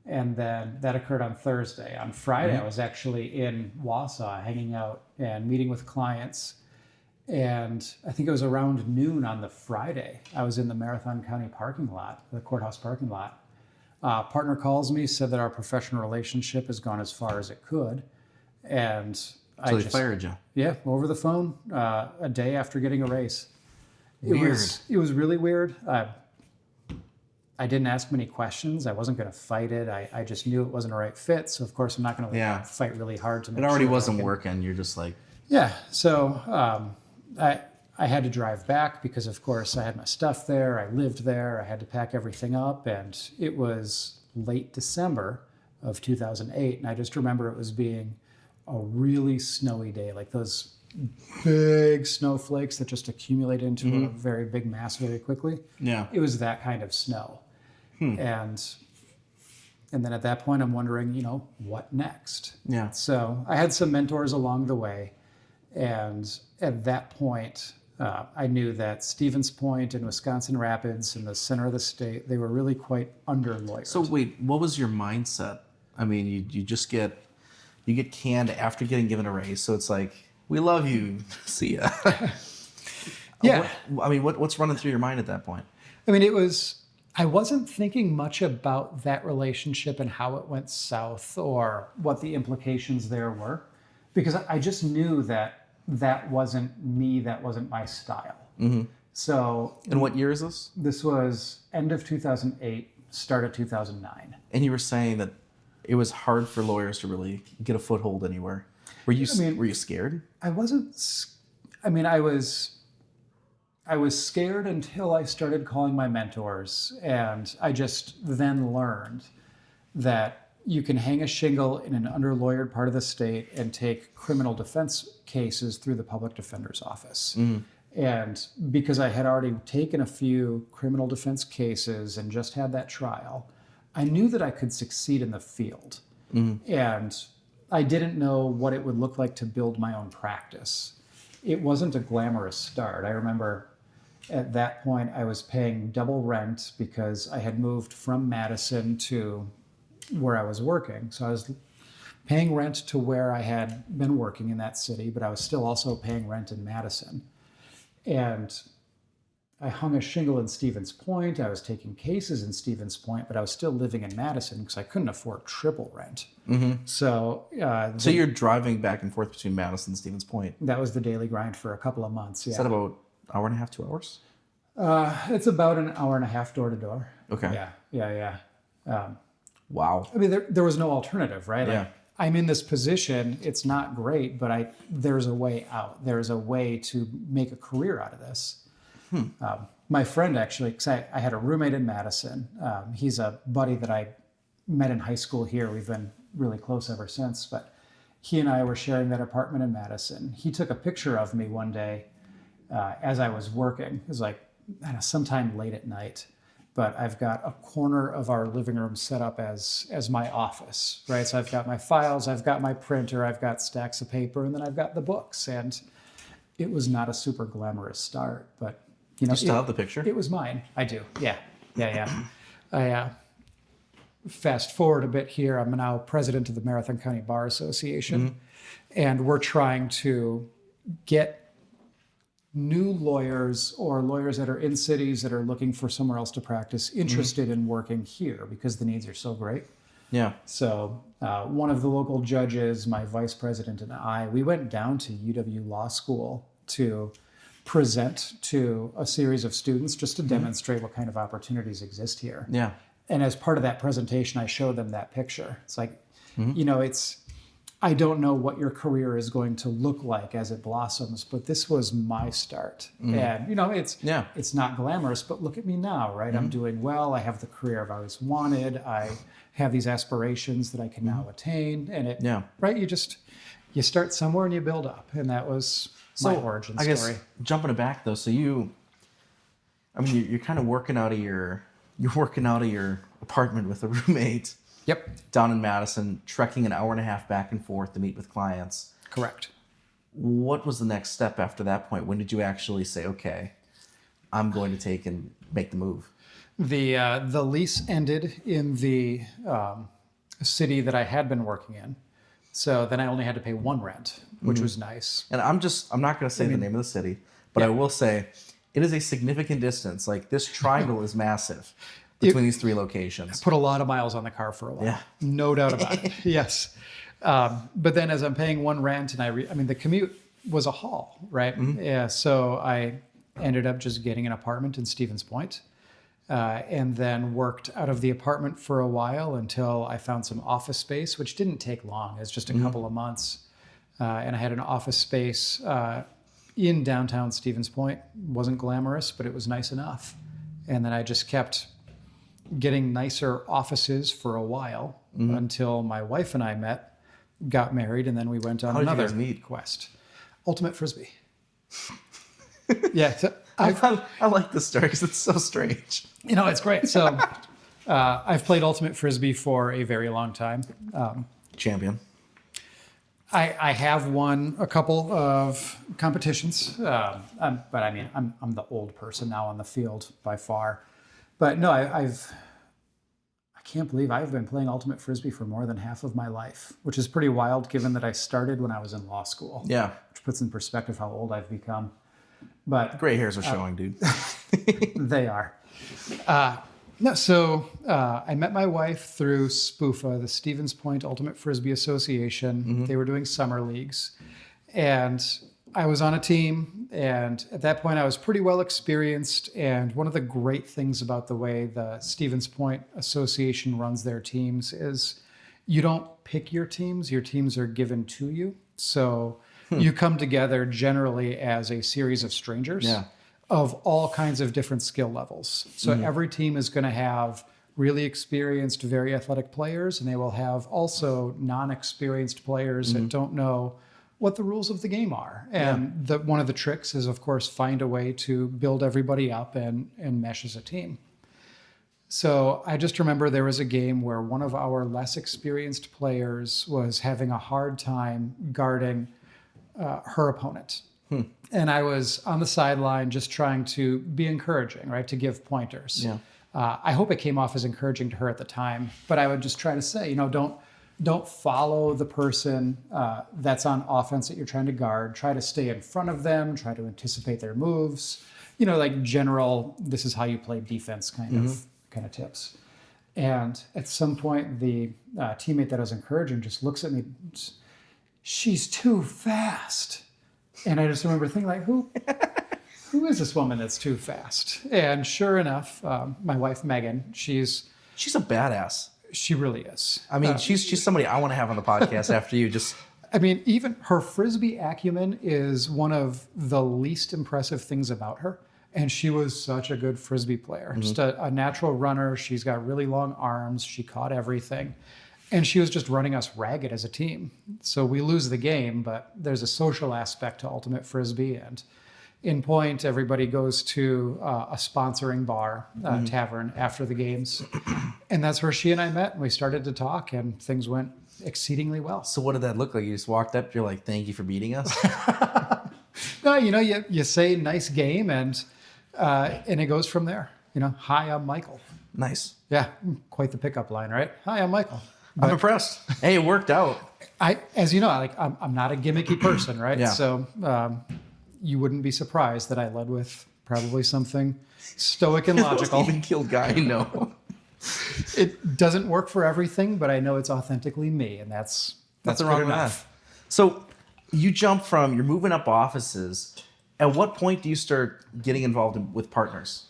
and then that occurred on Thursday. On Friday, I was actually in Wausau hanging out and meeting with clients, and I think it was around noon on the Friday. I was in the Marathon County parking lot, the courthouse parking lot. Partner calls me, said that our professional relationship has gone as far as it could, And So they fired you. Yeah, over the phone, a day after getting a raise. Weird. It was really weird. I didn't ask many questions. I wasn't going to fight it. I just knew it wasn't a right fit. So of course I'm not going to fight really hard to make It already sure wasn't working. You're just like, yeah. So I had to drive back because of course I had my stuff there. I lived there. I had to pack everything up, and it was late December of 2008. And I just remember it was being a really snowy day, like those big snowflakes that just accumulate into a very big mass very quickly. yeah. It was that kind of snow. And then at that point, I'm wondering, what next? Yeah. So I had some mentors along the way. And at that point, I knew that Stevens Point and Wisconsin Rapids in the center of the state, they were really quite under-lawyered. So wait, what was your mindset? I mean, you just get canned after getting given a raise. So it's like, we love you. See ya. Yeah. What's running through your mind at that point? I mean, I wasn't thinking much about that relationship and how it went south or what the implications there were, because I just knew that wasn't me, that wasn't my style. Mm-hmm. So, and what year is this? This was end of 2008, start of 2009. And you were saying that it was hard for lawyers to really get a foothold anywhere. Were you scared? I wasn't. I mean, I was scared until I started calling my mentors, and I just then learned that you can hang a shingle in an under-lawyered part of the state and take criminal defense cases through the public defender's office. And because I had already taken a few criminal defense cases and just had that trial, I knew that I could succeed in the field. And I didn't know what it would look like to build my own practice. It wasn't a glamorous start. I remember at that point I was paying double rent because I had moved from Madison to where I was working. So I was paying rent to where I had been working in that city, but I was still also paying rent in Madison. And I hung a shingle in Stevens Point. I was taking cases in Stevens Point, but I was still living in Madison because I couldn't afford triple rent. So you're driving back and forth between Madison and Stevens Point. That was the daily grind for a couple of months. Yeah. Is that about an hour and a half, 2 hours? It's about an hour and a half door to door. Okay. Yeah. Wow. I mean, there was no alternative, right? Yeah. I'm in this position. It's not great, but there's a way out. There's a way to make a career out of this. My friend actually, because I had a roommate in Madison. He's a buddy that I met in high school here. We've been really close ever since. But he and I were sharing that apartment in Madison. He took a picture of me one day as I was working. It was like sometime late at night. But I've got a corner of our living room set up as my office, right? So I've got my files, I've got my printer, I've got stacks of paper, and then I've got the books. And it was not a super glamorous start, but you still have the picture? It was mine. I do. Yeah. I fast forward a bit here. I'm now president of the Marathon County Bar Association, and we're trying to get new lawyers or lawyers that are in cities that are looking for somewhere else to practice interested in working here because the needs are so great. Yeah. So one of the local judges, my vice president, and I, we went down to UW Law School to present to a series of students just to demonstrate what kind of opportunities exist here. Yeah. And as part of that presentation, I showed them that picture. It's like, I don't know what your career is going to look like as it blossoms, but this was my start. And, it's not glamorous, but look at me now, right? I'm doing well. I have the career I've always wanted. I have these aspirations that I can now attain. And right? You start somewhere and you build up. And that was my origin story. I guess jumping it back though, so you're kind of working out of your apartment with a roommate. Yep. Down in Madison, trekking an hour and a half back and forth to meet with clients. Correct. What was the next step after that point? When did you actually say, okay, I'm going to take and make the move? The lease ended in the city that I had been working in. So then I only had to pay one rent, which was nice. And I'm not going to say the name of the city, but I will say it is a significant distance. Like this triangle is massive. Between these three locations. Put a lot of miles on the car for a while. Yeah. No doubt about it. Yes. But then as I'm paying one rent and I mean, the commute was a haul, right? Yeah. So I ended up just getting an apartment in Stevens Point, and then worked out of the apartment for a while until I found some office space, which didn't take long. It was just a couple of months. And I had an office space in downtown Stevens Point. Wasn't glamorous, but it was nice enough. And then I just kept getting nicer offices for a while until my wife and I met, got married, and then we went on another quest. Ultimate Frisbee. Yeah. So I like this story because it's so strange. it's great. So I've played Ultimate Frisbee for a very long time. Champion. I have won a couple of competitions, but I mean, I'm the old person now on the field by far. But no, I can't believe I've been playing Ultimate Frisbee for more than half of my life, which is pretty wild given that I started when I was in law school. Yeah. Which puts in perspective how old I've become. But gray hairs are showing, dude. They are. No, so I met my wife through SPUFA, the Stevens Point Ultimate Frisbee Association. They were doing summer leagues. And I was on a team. And at that point, I was pretty well experienced. And one of the great things about the way the Stevens Point Association runs their teams is you don't pick your teams are given to you. So you come together generally as a series of strangers. Yeah. Of all kinds of different skill levels. So every team is going to have really experienced, very athletic players, and they will have also non-experienced players that don't know what the rules of the game are. And one of the tricks is, of course, find a way to build everybody up and mesh as a team. So I just remember there was a game where one of our less experienced players was having a hard time guarding her opponent. And I was on the sideline just trying to be encouraging, right? To give pointers. Yeah. I hope it came off as encouraging to her at the time, but I would just try to say, don't follow the person that's on offense that you're trying to guard. Try to stay in front of them. Try to anticipate their moves. Like general, this is how you play defense kind of tips. And at some point, the teammate that I was encouraging just looks at me. She's too fast. And I just remember thinking, like, who is this woman that's too fast? And sure enough, my wife, Megan, she's a badass. She really is. I mean, she's somebody I want to have on the podcast after you. I mean, even her Frisbee acumen is one of the least impressive things about her. And she was such a good Frisbee player. Just a natural runner. She's got really long arms. She caught everything. And she was just running us ragged as a team. So we lose the game, but there's a social aspect to Ultimate Frisbee. And in Point, everybody goes to a sponsoring bar, tavern after the games. And that's where she and I met. And we started to talk, and things went exceedingly well. So what did that look like? You just walked up, you're like, thank you for beating us? No, you say nice game, and it goes from there. Hi, I'm Michael. Nice. Yeah, quite the pickup line, right? Hi, I'm Michael. I'm impressed. Hey, it worked out. As you know, I'm not a gimmicky person, right? Yeah. So you wouldn't be surprised that I led with probably something stoic and logical. Even killed guy, no. It doesn't work for everything, but I know it's authentically me, and that's Nothing good wrong with enough. that. So you jump from, you're moving up offices. At what point do you start getting involved with partners?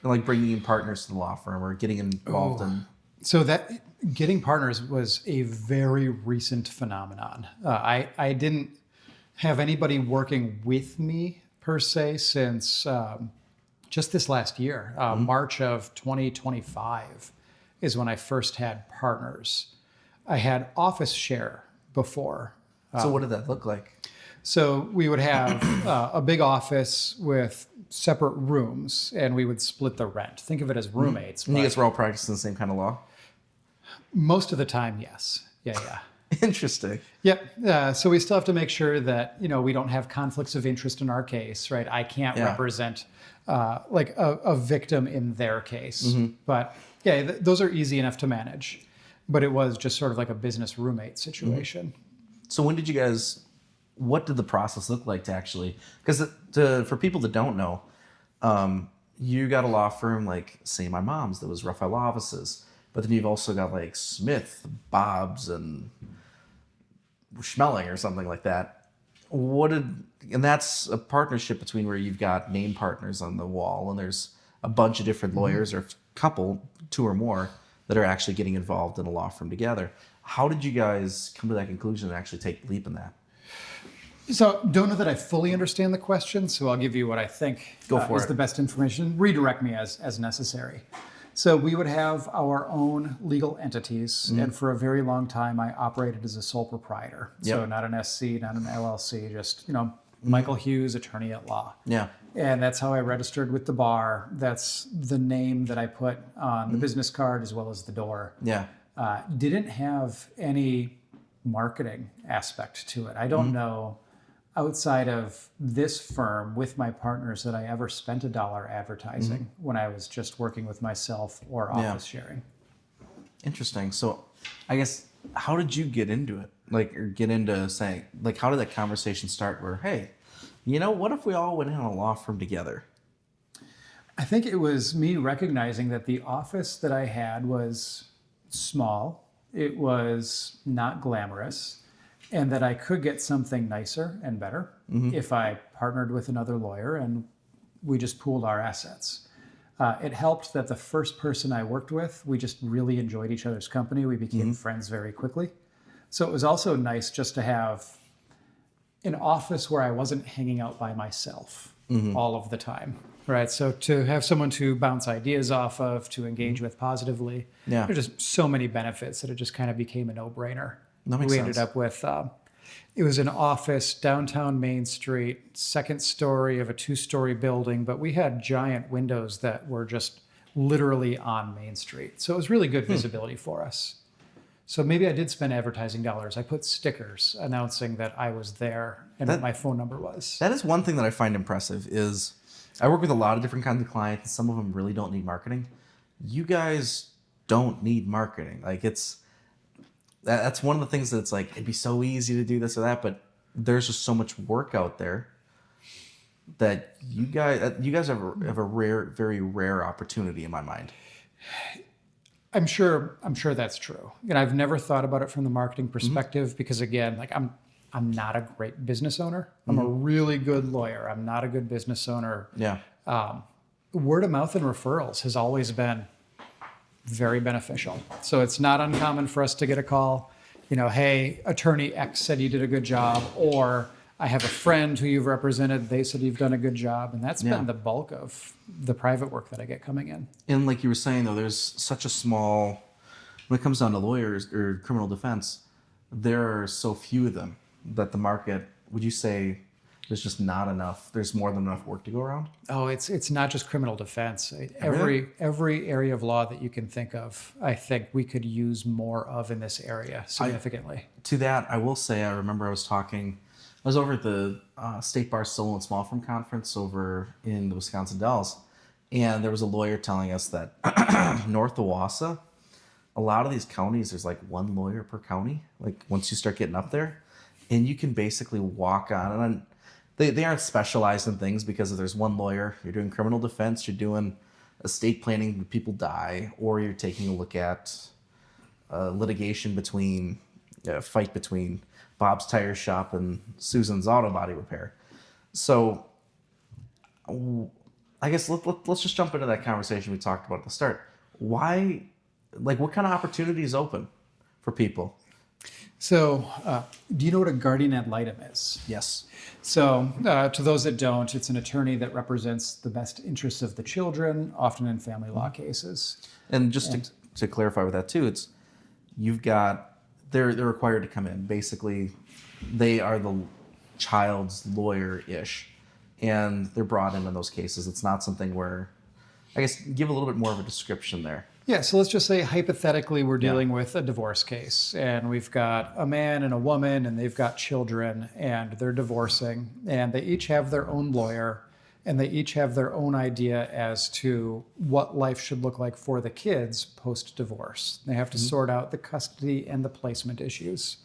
Like bringing in partners to the law firm or getting involved in... So that getting partners was a very recent phenomenon. I didn't have anybody working with me per se since just this last year. March of 2025 is when I first had partners. I had office share before. So what did that look like? So we would have a big office with separate rooms, and we would split the rent. Think of it as roommates. And you guys were all practicing the same kind of law? Most of the time, yes. Yeah. Interesting. Yep. So we still have to make sure that, we don't have conflicts of interest in our case, right? I can't represent like a victim in their case. But yeah, those are easy enough to manage. But it was just sort of like a business roommate situation. So when did you guys, what did the process look like to actually, because for people that don't know, you got a law firm like, say, my mom's, that was Raphael Offices. but then you've also got like Smith, Bob's, and Schmeling or something like that. And that's a partnership between where you've got name partners on the wall, and there's a bunch of different lawyers or a couple, two or more, that are actually getting involved in a law firm together. How did you guys come to that conclusion and actually take the leap in that? So don't know that I fully understand the question, so I'll give you what I think is the best information. Redirect me as necessary. So we would have our own legal entities, and for a very long time, I operated as a sole proprietor. Yep. So not an SC, not an LLC, just Michael Hughes, attorney at law. Yeah. And that's how I registered with the bar. That's the name that I put on the business card as well as the door. Yeah. Didn't have any marketing aspect to it. I don't know, outside of this firm with my partners, that I ever spent $1 advertising when I was just working with myself or office sharing. Interesting. So I guess, how did you get into it? Like, or get into saying, like, how did that conversation start where, hey, what if we all went in on a law firm together? I think it was me recognizing that the office that I had was small. It was not glamorous. And that I could get something nicer and better if I partnered with another lawyer and we just pooled our assets. It helped that the first person I worked with, we just really enjoyed each other's company. We became friends very quickly. So it was also nice just to have an office where I wasn't hanging out by myself all of the time. Right. So to have someone to bounce ideas off of, to engage with positively, there's just so many benefits that it just kind of became a no-brainer. That makes we sense. ended up with, it was an office downtown Main Street, second story of a 2-story building, but we had giant windows that were just literally on Main Street. So it was really good visibility for us. So maybe I did spend advertising dollars. I put stickers announcing that I was there and what my phone number was. That is one thing that I find impressive is I work with a lot of different kinds of clients. Some of them really don't need marketing. You guys don't need marketing. Like, that's one of the things that's like, it'd be so easy to do this or that, but there's just so much work out there that you guys have a rare, very rare opportunity in my mind. I'm sure that's true. And I've never thought about it from the marketing perspective because, again, like I'm not a great business owner. I'm a really good lawyer. I'm not a good business owner. Yeah. Word of mouth and referrals has always been very beneficial. So it's not uncommon for us to get a call, hey, attorney X said you did a good job, or I have a friend who you've represented, they said you've done a good job. And that's been the bulk of the private work that I get coming in. And like you were saying, though, there's such a small, when it comes down to lawyers or criminal defense, there are so few of them that the market, would you say there's just not enough, there's more than enough work to go around? Oh, it's not just criminal defense. Really? Every area of law that you can think of, I think we could use more of in this area significantly. To that, I will say, I remember I was over at the State Bar Solo and Small Firm Conference over in the Wisconsin Dells, and there was a lawyer telling us that north of Wausau, a lot of these counties, there's like one lawyer per county, like once you start getting up there, and you can basically walk on, and they aren't specialized in things because there's one lawyer. You're doing criminal defense, you're doing estate planning when people die, or you're taking a look at litigation between, fight between Bob's Tire Shop and Susan's Auto Body Repair. So I guess let's just jump into that conversation we talked about at the start. Why, like, what kind of opportunities open for people? So do you know what a guardian ad litem is? Yes. So to those that don't, it's an attorney that represents the best interests of the children, often in family law cases. And just to clarify with that too, it's they're required to come in. Basically, they are the child's lawyer-ish, and they're brought in those cases. It's not something where, I guess, give a little bit more of a description there. Yeah, so let's just say hypothetically we're dealing with a divorce case, and we've got a man and a woman, and they've got children, and they're divorcing, and they each have their own lawyer, and they each have their own idea as to what life should look like for the kids post-divorce. They have to sort out the custody and the placement issues.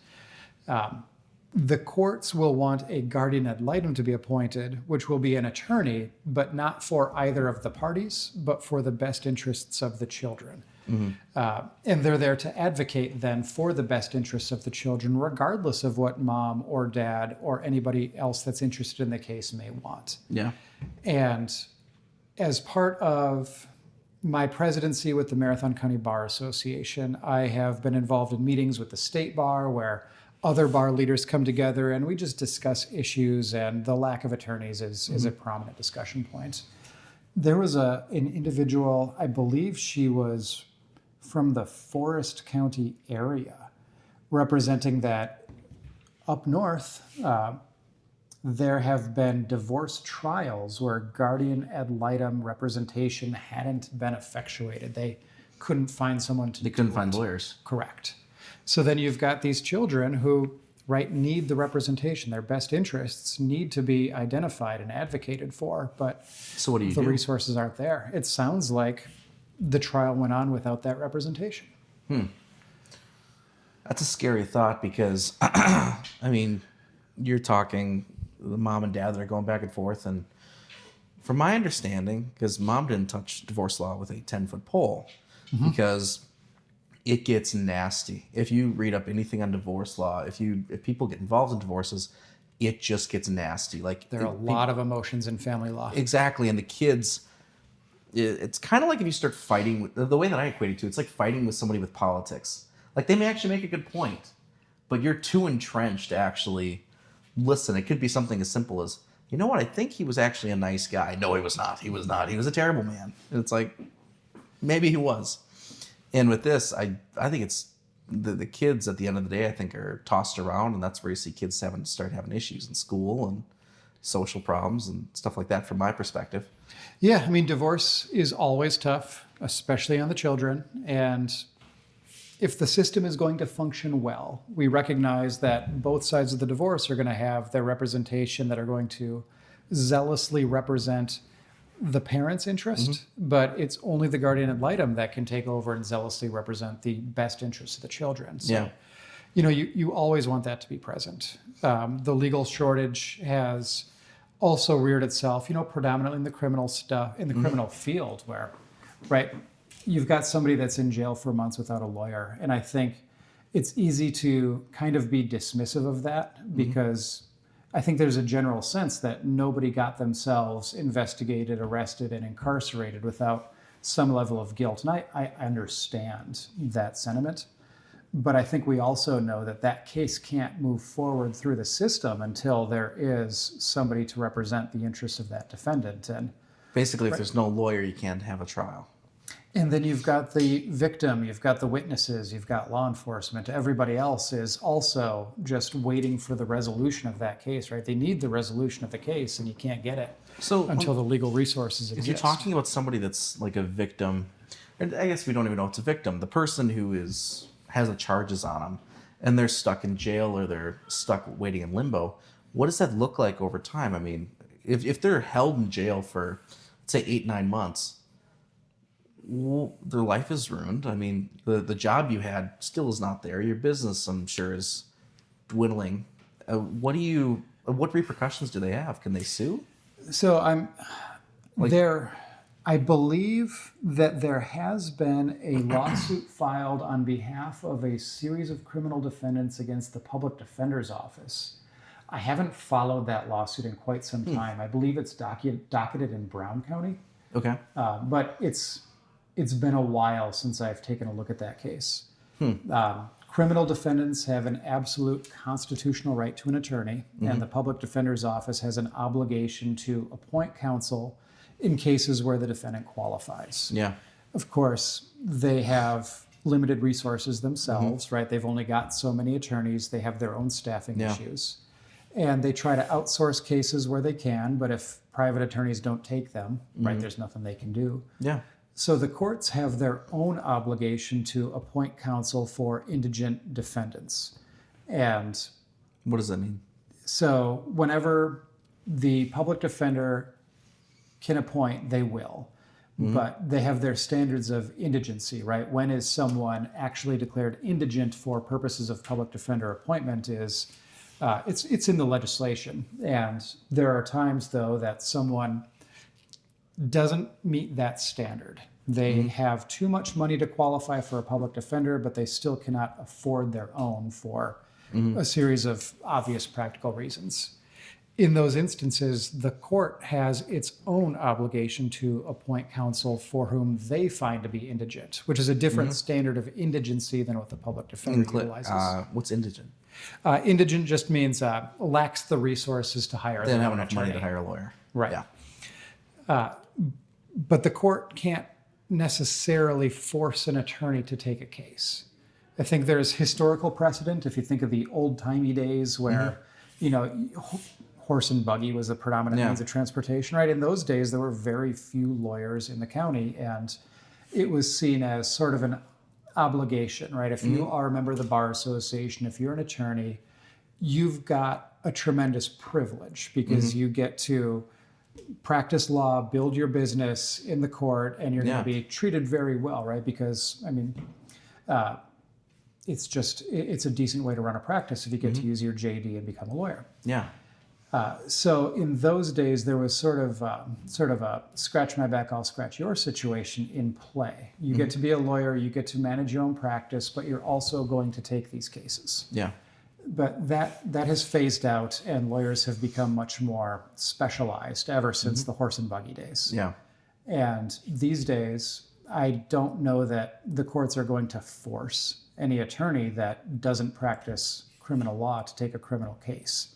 The courts will want a guardian ad litem to be appointed, which will be an attorney, but not for either of the parties, but for the best interests of the children. And they're there to advocate then for the best interests of the children, regardless of what mom or dad or anybody else that's interested in the case may want. Yeah. And as part of my presidency with the Marathon County Bar Association, I have been involved in meetings with the state bar where other bar leaders come together and we just discuss issues, and the lack of attorneys is a prominent discussion point. There was an individual, I believe she was from the Forest County area, representing that up north, there have been divorce trials where guardian ad litem representation hadn't been effectuated. They couldn't find someone to. They couldn't find lawyers. Correct. So then you've got these children who, right, need the representation. Their best interests need to be identified and advocated for, but So what do you the do? resources aren't there. It sounds like the trial went on without that representation. That's a scary thought because, I mean, you're talking the mom and dad that are going back and forth. And from my understanding, because mom didn't touch divorce law with a 10-foot pole, because it gets nasty. If you read up anything on divorce law, if people get involved in divorces, it just gets nasty. Like There are a lot of emotions in family law. Exactly. And the kids, it's kind of like if you start fighting with, the way that I equate it to, it's like fighting with somebody with politics. Like they may actually make a good point, but you're too entrenched to actually listen. It could be something as simple as, you know what, I think he was actually a nice guy. No, he was not. He was not. He was a terrible man. And it's like, maybe he was. And with this, I think it's the kids at the end of the day, I think, are tossed around, and that's where you see kids start having issues in school and social problems and stuff like that from my perspective. Yeah, I mean, divorce is always tough, especially on the children. And if the system is going to function well, we recognize that both sides of the divorce are going to have their representation that are going to zealously represent the parent's interest, but it's only the guardian ad litem that can take over and zealously represent the best interests of the children. So, Yeah. you know, you always want that to be present. The legal shortage has also reared itself, you know, predominantly in the criminal stuff, in the criminal field where, right, you've got somebody that's in jail for months without a lawyer. And I think it's easy to kind of be dismissive of that because I think there's a general sense that nobody got themselves investigated, arrested, and incarcerated without some level of guilt. And I understand that sentiment. But I think we also know that that case can't move forward through the system until there is somebody to represent the interests of that defendant. And Basically, if there's no lawyer, you can't have a trial. And then you've got the victim, you've got the witnesses, you've got law enforcement. Everybody else is also just waiting for the resolution of that case, right? They need the resolution of the case, and you can't get it until the legal resources exist. If you're talking about somebody that's like a victim, and I guess we don't even know it's a victim, the person who has the charges on them, and they're stuck in jail or they're stuck waiting in limbo, what does that look like over time? I mean, if they're held in jail for, let's say, 8-9 months, well, their life is ruined. I mean, the job you had still is not there. Your business, I'm sure, is dwindling. What repercussions do they have? Can they sue? So I believe that there has been a lawsuit filed on behalf of a series of criminal defendants against the public defender's office. I haven't followed that lawsuit in quite some time. I believe it's docketed in Brown County. Okay. But it's been a while since I've taken a look at that case. Criminal defendants have an absolute constitutional right to an attorney, and the public defender's office has an obligation to appoint counsel in cases where the defendant qualifies. Yeah. Of course, they have limited resources themselves, right? They've only got so many attorneys. They have their own staffing issues. And they try to outsource cases where they can, but if private attorneys don't take them, right, there's nothing they can do. Yeah. So the courts have their own obligation to appoint counsel for indigent defendants. And What does that mean? so whenever the public defender can appoint, they will. But they have their standards of indigency, right? When is someone actually declared indigent for purposes of public defender appointment is, it's in the legislation. And there are times, though, that someone doesn't meet that standard. They have too much money to qualify for a public defender, but they still cannot afford their own for a series of obvious practical reasons. In those instances, the court has its own obligation to appoint counsel for whom they find to be indigent, which is a different standard of indigency than what the public defender utilizes. What's indigent? Indigent just means lacks the resources to hire They don't their have own enough money to attorney. hire a lawyer. Right. Yeah. But the court can't necessarily force an attorney to take a case. I think there's historical precedent. If you think of the old-timey days where, horse and buggy was the predominant means of transportation, right? In those days, there were very few lawyers in the county, and it was seen as sort of an obligation, right? If you are a member of the Bar Association, if you're an attorney, you've got a tremendous privilege because you get to practice law, build your business in the court, and you're going to be treated very well, right? Because, it's a decent way to run a practice if you get to use your JD and become a lawyer. Yeah. So in those days, there was sort of a scratch my back, I'll scratch your situation in play. You get to be a lawyer, you get to manage your own practice, but you're also going to take these cases. Yeah. But that has phased out, and lawyers have become much more specialized ever since the horse and buggy days. Yeah. And these days, I don't know that the courts are going to force any attorney that doesn't practice criminal law to take a criminal case.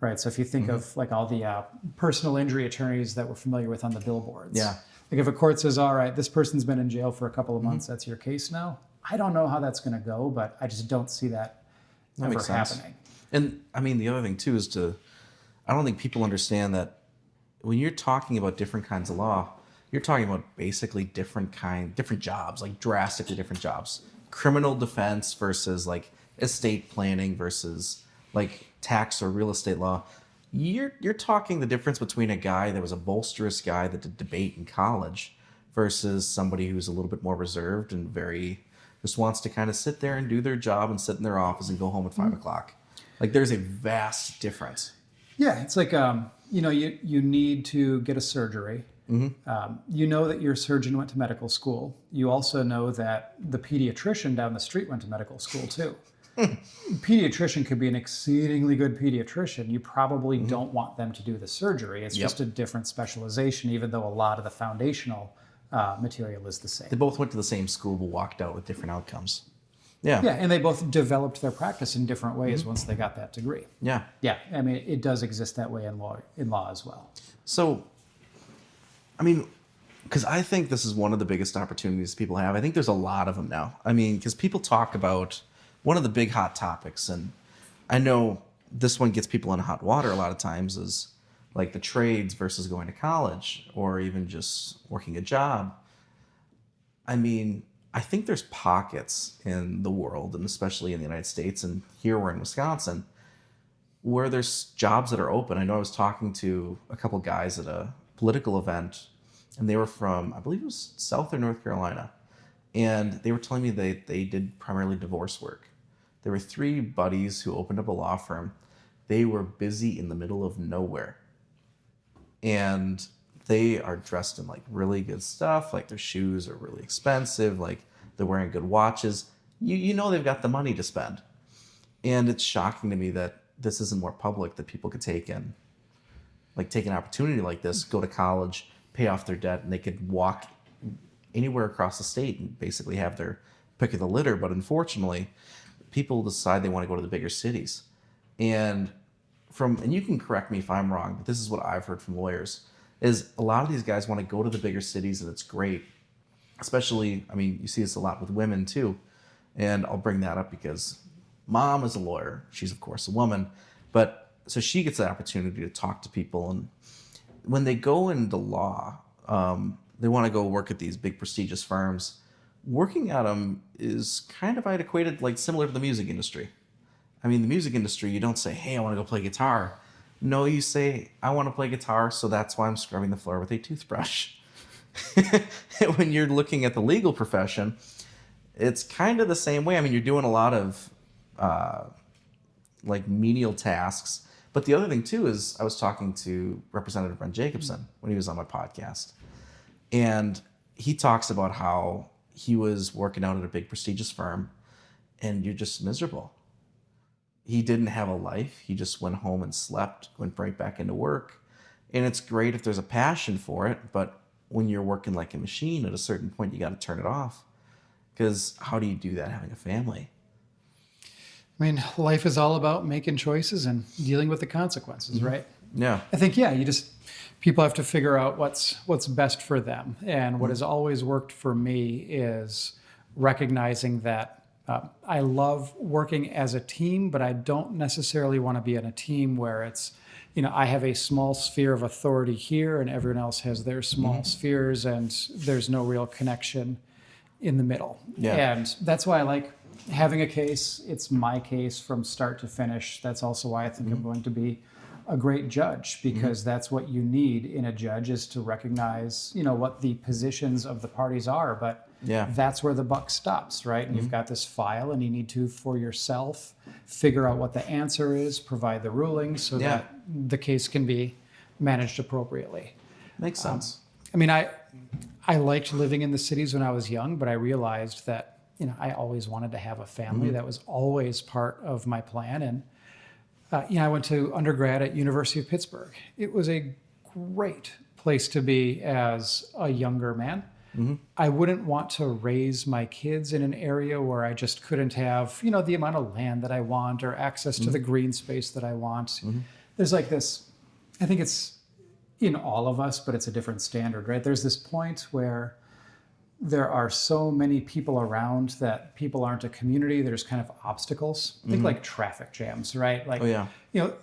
Right. So if you think of like all the personal injury attorneys that we're familiar with on the billboards. Yeah. Like if a court says, all right, this person's been in jail for a couple of months, that's your case now. I don't know how that's going to go, but I just don't see that ever happening. And I mean, the other thing too is I don't think people understand that when you're talking about different kinds of law, you're talking about basically different jobs, like drastically different jobs. Criminal defense versus like estate planning versus like tax or real estate law. You're talking the difference between a guy that was a bolsterous guy that did debate in college versus somebody who's a little bit more reserved and just wants to kind of sit there and do their job and sit in their office and go home at 5 o'clock. Like there's a vast difference. Yeah, it's like you need to get a surgery. You know that your surgeon went to medical school. You also know that the pediatrician down the street went to medical school too. Pediatrician could be an exceedingly good pediatrician. You probably don't want them to do the surgery. It's just a different specialization, even though a lot of the foundational material is the same. They both went to the same school but walked out with different outcomes. Yeah. Yeah, and they both developed their practice in different ways once they got that degree. Yeah. Yeah, I mean, it does exist that way in law as well. So, I mean, because I think this is one of the biggest opportunities people have. I think there's a lot of them now. I mean, because people talk about one of the big hot topics, and I know this one gets people in hot water a lot of times, is like the trades versus going to college or even just working a job. I mean, I think there's pockets in the world, and especially in the United States, and here we're in Wisconsin, where there's jobs that are open. I know I was talking to a couple guys at a political event, and they were from, I believe it was South or North Carolina, and they were telling me they did primarily divorce work. There were 3 buddies who opened up a law firm. They were busy in the middle of nowhere. And they are dressed in like really good stuff. Like their shoes are really expensive. Like they're wearing good watches. You know they've got the money to spend. And it's shocking to me that this isn't more public, that people could take an opportunity like this, go to college, pay off their debt, and they could walk anywhere across the state and basically have their pick of the litter. But unfortunately, people decide they want to go to the bigger cities. And you can correct me if I'm wrong, but this is what I've heard from lawyers, is a lot of these guys want to go to the bigger cities, and it's great. Especially, I mean, you see this a lot with women too. And I'll bring that up because mom is a lawyer. She's, of course, a woman. But so she gets the opportunity to talk to people. And when they go into law, they want to go work at these big prestigious firms. Working at them is kind of, I'd equate it like similar to the music industry. I mean, the music industry, you don't say, hey, I want to go play guitar. No, you say, I want to play guitar, so that's why I'm scrubbing the floor with a toothbrush. When you're looking at the legal profession, it's kind of the same way. I mean, you're doing a lot of like menial tasks. But the other thing, too, is I was talking to Representative Brent Jacobson when he was on my podcast. And he talks about how he was working out at a big prestigious firm and you're just miserable. He didn't have a life. He just went home and slept, went right back into work. And it's great if there's a passion for it, but when you're working like a machine, at a certain point, you got to turn it off. Because how do you do that having a family? I mean, life is all about making choices and dealing with the consequences, right? Yeah. I think, people have to figure out what's best for them. And what has always worked for me is recognizing that I love working as a team, but I don't necessarily want to be in a team where it's, I have a small sphere of authority here and everyone else has their small spheres and there's no real connection in the middle. Yeah. And that's why I like having a case. It's my case from start to finish. That's also why I think I'm going to be a great judge, because that's what you need in a judge, is to recognize, what the positions of the parties are. But that's where the buck stops, right? And you've got this file and you need to, for yourself, figure out what the answer is, provide the ruling so that the case can be managed appropriately. Makes sense. I liked living in the cities when I was young, but I realized that, I always wanted to have a family. That was always part of my plan. And I went to undergrad at University of Pittsburgh. It was a great place to be as a younger man. I wouldn't want to raise my kids in an area where I just couldn't have, the amount of land that I want or access to the green space that I want. There's like this, I think it's in all of us, but it's a different standard, right? There's this point where there are so many people around that people aren't a community. There's kind of obstacles. Think like traffic jams, right? Like,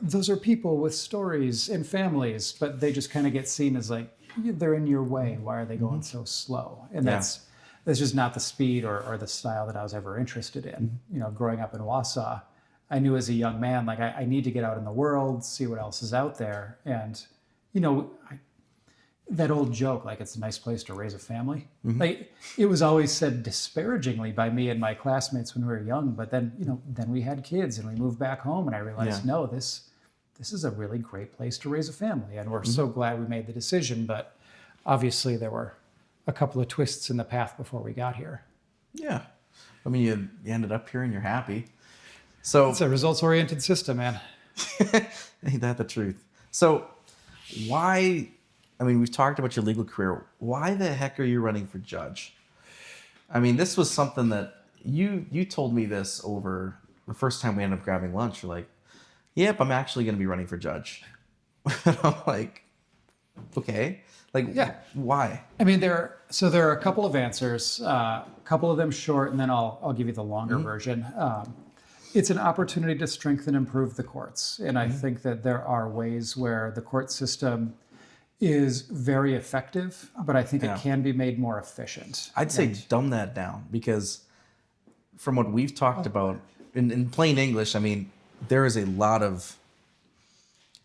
those are people with stories and families, but they just kind of get seen as like, they're in your way. Why are they going so slow? And that's just not the speed or the style that I was ever interested in. Growing up in Wausau, I knew as a young man, like I need to get out in the world, see what else is out there. And, that old joke, like it's a nice place to raise a family. Like it was always said disparagingly by me and my classmates when we were young. But then, then we had kids and we moved back home and I realized, no, this is a really great place to raise a family. And we're so glad we made the decision. But obviously there were a couple of twists in the path before we got here. Yeah. You ended up here and you're happy. So it's a results-oriented system, man. Ain't that the truth? So why, we've talked about your legal career. Why the heck are you running for judge? This was something that you told me this over the first time we ended up grabbing lunch. You're like, yep, I'm actually going to be running for judge. I'm like, okay. Why? There are a couple of answers, a couple of them short, and then I'll give you the longer version. It's an opportunity to strengthen and improve the courts. And I think that there are ways where the court system is very effective, but I think it can be made more efficient. I'd say dumb that down, because from what we've talked about, in plain English, there is a lot of,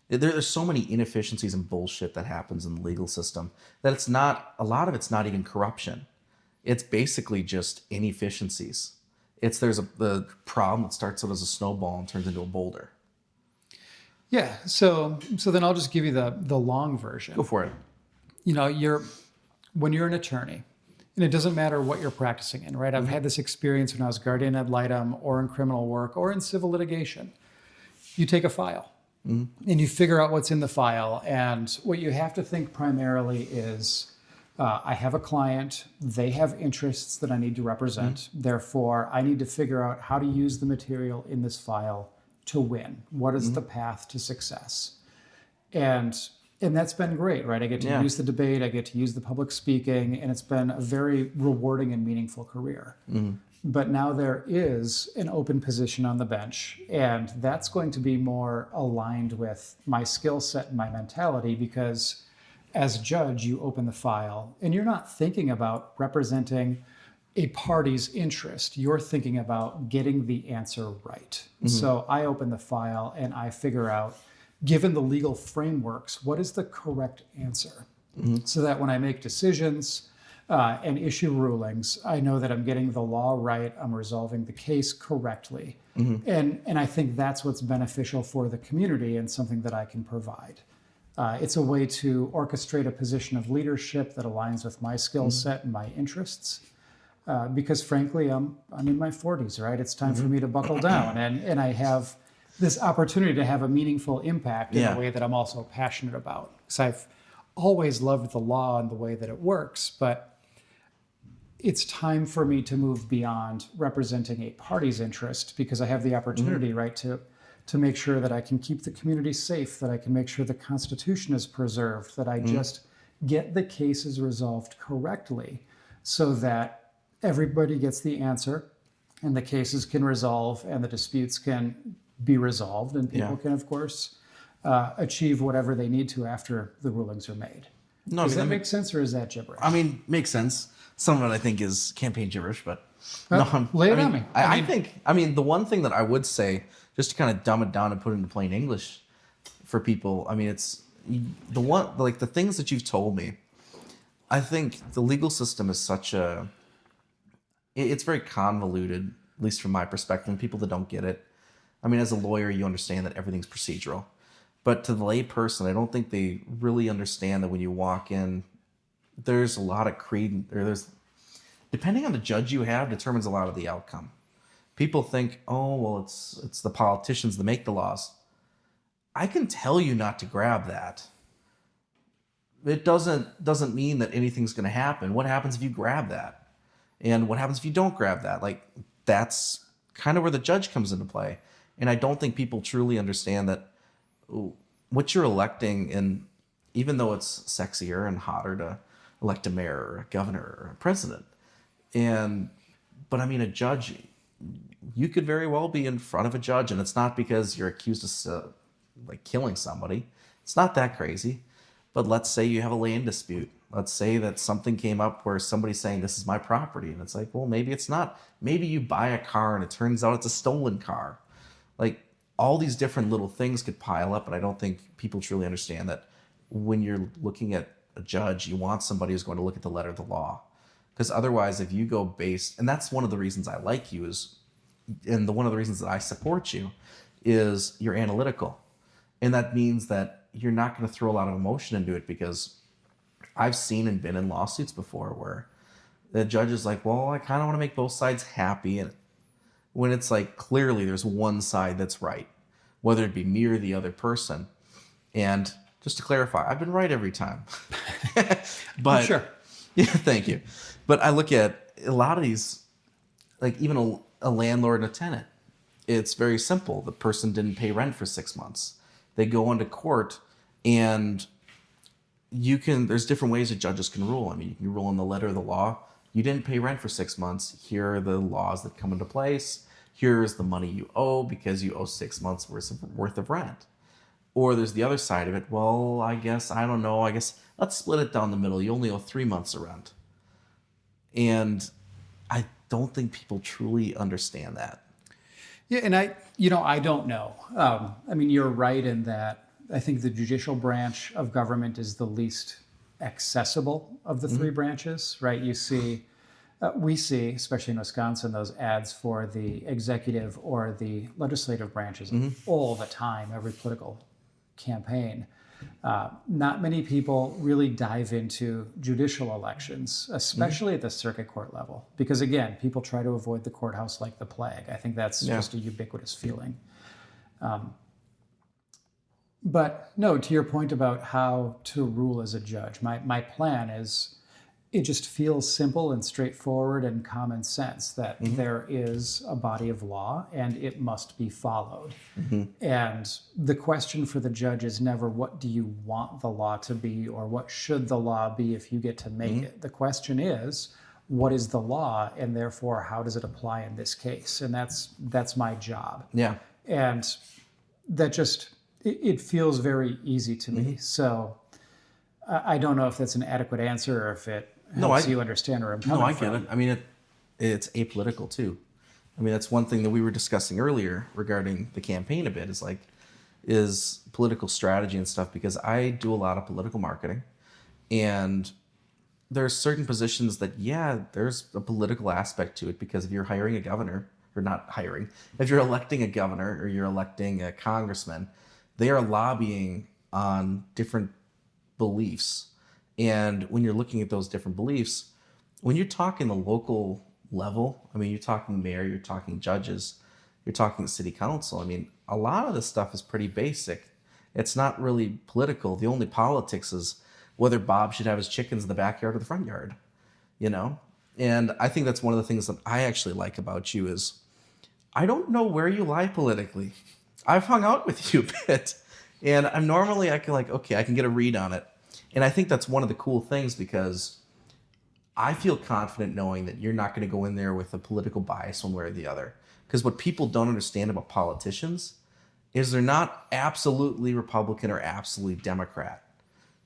there's so many inefficiencies and bullshit that happens in the legal system that a lot of it's not even corruption. It's basically just inefficiencies. There's the problem that starts out as a snowball and turns into a boulder. Yeah. So then I'll just give you the long version. Go for it. When you're an attorney, and it doesn't matter what you're practicing in, right? I've had this experience when I was guardian ad litem or in criminal work or in civil litigation. You take a file and you figure out what's in the file. And what you have to think primarily is, I have a client, they have interests that I need to represent. Therefore, I need to figure out how to use the material in this file to win. What is the path to success? And that's been great, right? I get to use the debate, I get to use the public speaking, and it's been a very rewarding and meaningful career. But now there is an open position on the bench, and that's going to be more aligned with my skill set and my mentality, because as judge, you open the file and you're not thinking about representing a party's interest. You're thinking about getting the answer right. So I open the file and I figure out, given the legal frameworks, what is the correct answer? So that when I make decisions and issue rulings, I know that I'm getting the law right, I'm resolving the case correctly. And I think that's what's beneficial for the community and something that I can provide. It's a way to orchestrate a position of leadership that aligns with my skill set and my interests. Because frankly, I'm in my 40s, right? It's time for me to buckle down, and I have this opportunity to have a meaningful impact in a way that I'm also passionate about. Because I've always loved the law and the way that it works, but it's time for me to move beyond representing a party's interest, because I have the opportunity, right, to make sure that I can keep the community safe, that I can make sure the Constitution is preserved, that I just get the cases resolved correctly so that everybody gets the answer and the cases can resolve and the disputes can be resolved, and people can, of course, achieve whatever they need to after the rulings are made. No, Does that make sense, or is that gibberish? I mean, makes sense. Some of it I think is campaign gibberish, but Lay it on me. I think the one thing that I would say, just to kind of dumb it down and put it into plain English for people, I mean, it's the things that you've told me. I think the legal system is it's very convoluted, at least from my perspective, and people that don't get it. I mean, as a lawyer, you understand that everything's procedural. But to the lay person, I don't think they really understand that when you walk in, there's a lot of depending on the judge you have, determines a lot of the outcome. People think, oh, well, it's the politicians that make the laws. I can tell you not to grab that. It doesn't mean that anything's going to happen. What happens if you grab that? And what happens if you don't grab that? Like, that's kind of where the judge comes into play. And I don't think people truly understand that what you're electing, and even though it's sexier and hotter to elect a mayor or a governor or a president, but I mean, a judge, you could very well be in front of a judge, and it's not because you're accused of killing somebody. It's not that crazy. But let's say you have a land dispute. Let's say that something came up where somebody's saying, this is my property. And it's like, well, maybe it's not. Maybe you buy a car and it turns out it's a stolen car. Like, all these different little things could pile up. And I don't think people truly understand that when you're looking at a judge, you want somebody who's going to look at the letter of the law. Because otherwise, if you go based, and that's one of the reasons I like you one of the reasons that I support you is you're analytical. And that means that you're not going to throw a lot of emotion into it, because I've seen and been in lawsuits before where the judge is like, well, I kind of want to make both sides happy. And when it's like, clearly there's one side that's right, whether it be me or the other person. And just to clarify, I've been right every time. But sure. Yeah, thank you. But I look at a lot of these, like even a landlord and a tenant. It's very simple. The person didn't pay rent for 6 months. They go into court, and there's different ways that judges can rule. I mean, you can rule in the letter of the law. You didn't pay rent for 6 months. Here are the laws that come into place. Here's the money you owe because you owe 6 months worth of rent. Or there's the other side of it. Well, I guess let's split it down the middle. You only owe 3 months of rent. And I don't think people truly understand that. Yeah, and I don't know. I mean, you're right in that I think the judicial branch of government is the least accessible of the three branches, right? We see, especially in Wisconsin, those ads for the executive or the legislative branches all the time, every political campaign. Not many people really dive into judicial elections, especially at the circuit court level, because again, people try to avoid the courthouse like the plague. I think that's just a ubiquitous feeling. But no, to your point about how to rule as a judge, my plan is, it just feels simple and straightforward and common sense that there is a body of law and it must be followed. And the question for the judge is never, what do you want the law to be, or what should the law be if you get to make it? The question is, what is the law, and therefore how does it apply in this case? And that's my job. Yeah. And that just, it feels very easy to me. So I don't know if that's an adequate answer, or if it helps you understand where I'm coming from. No, I get it. I mean, it's apolitical too. I mean, that's one thing that we were discussing earlier regarding the campaign a bit, is political strategy and stuff, because I do a lot of political marketing, and there's certain positions that, there's a political aspect to it, because if you're hiring a governor, or not hiring, if you're electing a governor or you're electing a congressman, they are lobbying on different beliefs. And when you're looking at those different beliefs, when you're talking the local level, I mean, you're talking mayor, you're talking judges, you're talking city council. I mean, a lot of this stuff is pretty basic. It's not really political. The only politics is whether Bob should have his chickens in the backyard or the front yard, you know? And I think that's one of the things that I actually like about you is I don't know where you lie politically. I've hung out with you a bit, and I can like, okay, I can get a read on it. And I think that's one of the cool things because I feel confident knowing that you're not going to go in there with a political bias one way or the other. Because what people don't understand about politicians is they're not absolutely Republican or absolutely Democrat.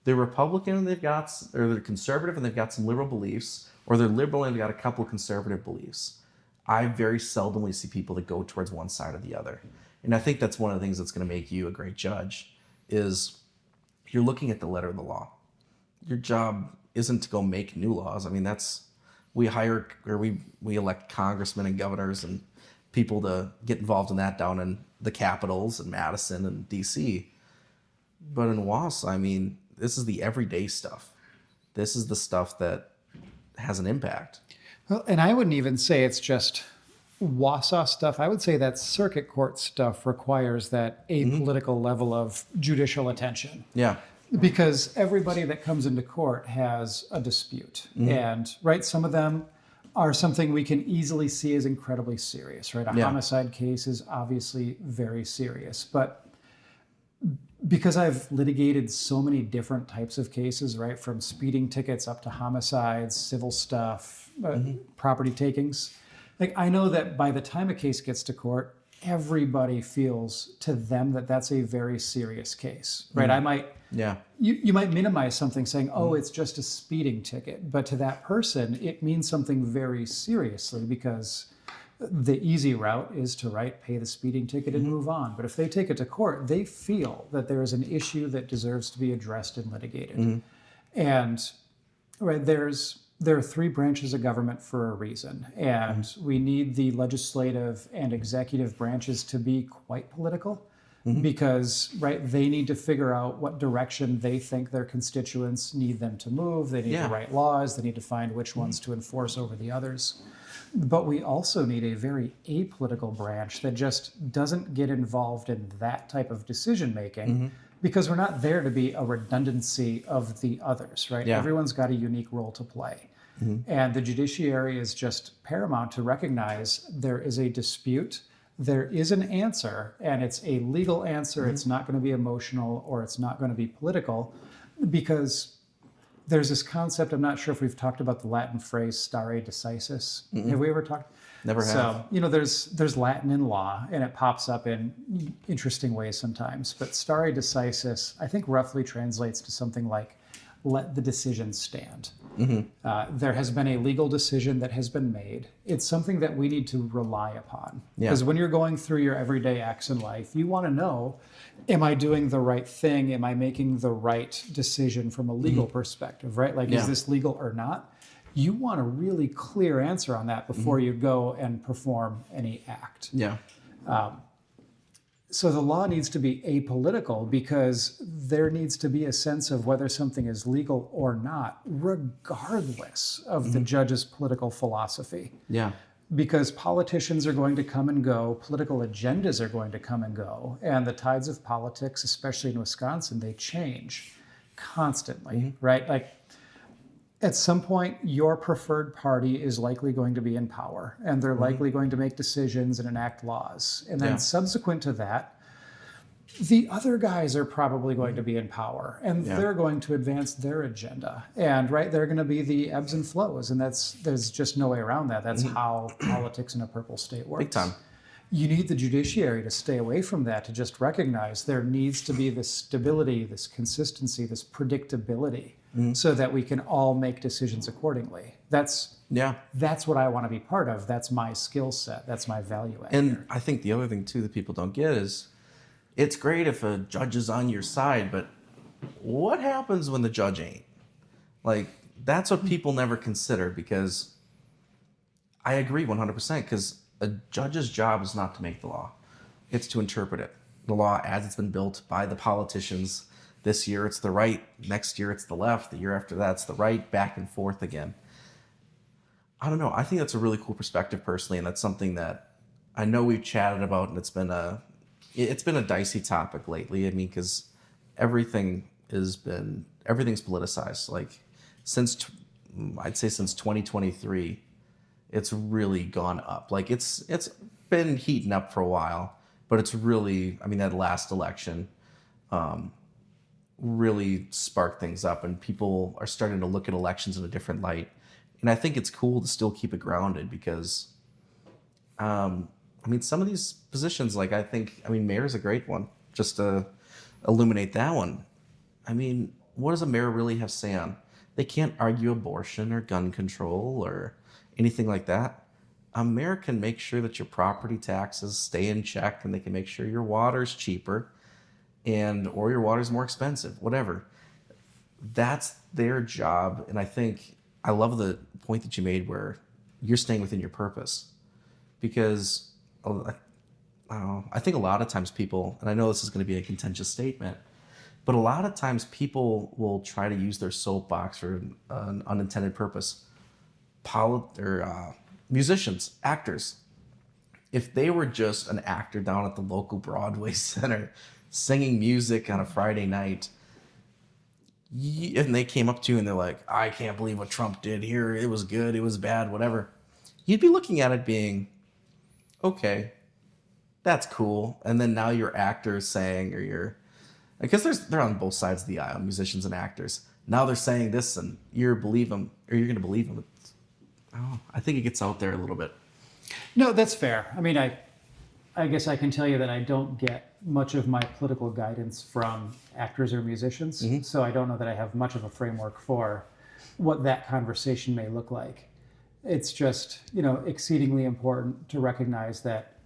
They're Republican and they're conservative and they've got some liberal beliefs, or they're liberal and they've got a couple of conservative beliefs. I very seldomly see people that go towards one side or the other. And I think that's one of the things that's going to make you a great judge is you're looking at the letter of the law. Your job isn't to go make new laws. I mean, we elect congressmen and governors and people to get involved in that down in the capitals and Madison and DC. But in Wausau, I mean, this is the everyday stuff. This is the stuff that has an impact. Well, and I wouldn't even say it's just Wausau stuff. I would say that circuit court stuff requires that apolitical level of judicial attention. Yeah. Because everybody that comes into court has a dispute. And, right, some of them are something we can easily see as incredibly serious, right? A homicide case is obviously very serious. But because I've litigated so many different types of cases, right, from speeding tickets up to homicides, civil stuff, property takings, like I know that by the time a case gets to court, everybody feels to them that that's a very serious case, right? You might minimize something saying, oh, it's just a speeding ticket. But to that person, it means something very seriously because the easy route is to, pay the speeding ticket and move on. But if they take it to court, they feel that there is an issue that deserves to be addressed and litigated. And there are three branches of government for a reason. And we need the legislative and executive branches to be quite political. Because, they need to figure out what direction they think their constituents need them to move. They need to write laws. They need to find which ones to enforce over the others. But we also need a very apolitical branch that just doesn't get involved in that type of decision making because we're not there to be a redundancy of the others, right? Everyone's got a unique role to play. And the judiciary is just paramount to recognize there is a dispute. There is an answer, and it's a legal answer. It's not going to be emotional or it's not going to be political because there's this concept. I'm not sure if we've talked about the Latin phrase stare decisis. Have we ever talked? Never have. So, there's Latin in law, and it pops up in interesting ways sometimes. But stare decisis, I think, roughly translates to something like let the decision stand. There has been a legal decision that has been made. It's something that we need to rely upon. Because when you're going through your everyday acts in life, you want to know, am I doing the right thing? Am I making the right decision from a legal perspective, right? Is this legal or not? You want a really clear answer on that before you go and perform any act. So the law needs to be apolitical because there needs to be a sense of whether something is legal or not, regardless of the judge's political philosophy. Because politicians are going to come and go, political agendas are going to come and go, and the tides of politics, especially in Wisconsin, they change constantly, right? At some point, your preferred party is likely going to be in power, and they're likely going to make decisions and enact laws. And then subsequent to that, the other guys are probably going to be in power, and they're going to advance their agenda. And they're going to be the ebbs and flows, and there's just no way around that. That's how politics in a purple state works. Big time. You need the judiciary to stay away from that, to just recognize there needs to be this stability, this consistency, this predictability, so that we can all make decisions accordingly. That's what I want to be part of. That's my skill set. That's my value add. And I think the other thing too that people don't get is it's great if a judge is on your side, but what happens when the judge ain't? That's what people never consider, because I agree 100%, because a judge's job is not to make the law. It's to interpret it. The law as it's been built by the politicians This year it's the right, next year it's the left, the year after that it's the right, back and forth again. I don't know. I think that's a really cool perspective personally, and that's something that I know we've chatted about, and it's been a dicey topic lately. I mean, because everything's politicized. Like I'd say since 2023, it's really gone up. Like it's been heating up for a while, but it's really, I mean, that last election really sparked things up, and people are starting to look at elections in a different light. And I think it's cool to still keep it grounded because, I mean, some of these positions, like mayor's a great one, just to illuminate that one. I mean, what does a mayor really have say on? They can't argue abortion or gun control or anything like that. A mayor can make sure that your property taxes stay in check, and they can make sure your water's cheaper or your water's more expensive, whatever. That's their job. And I love the point that you made where you're staying within your purpose, because I think a lot of times people, and I know this is going to be a contentious statement, but a lot of times people will try to use their soapbox for an unintended purpose. Musicians, actors, if they were just an actor down at the local Broadway center singing music on a Friday night, and they came up to you and they're like, I can't believe what Trump did here. It was good. It was bad, whatever. You'd be looking at it being, okay, that's cool. And then now your actors saying, because they're on both sides of the aisle, musicians and actors. Now they're saying this, and you're going to believe them. I think it gets out there a little bit. No, that's fair. I mean, I guess I can tell you that I don't get much of my political guidance from actors or musicians. Mm-hmm. So I don't know that I have much of a framework for what that conversation may look like. It's just, exceedingly important to recognize that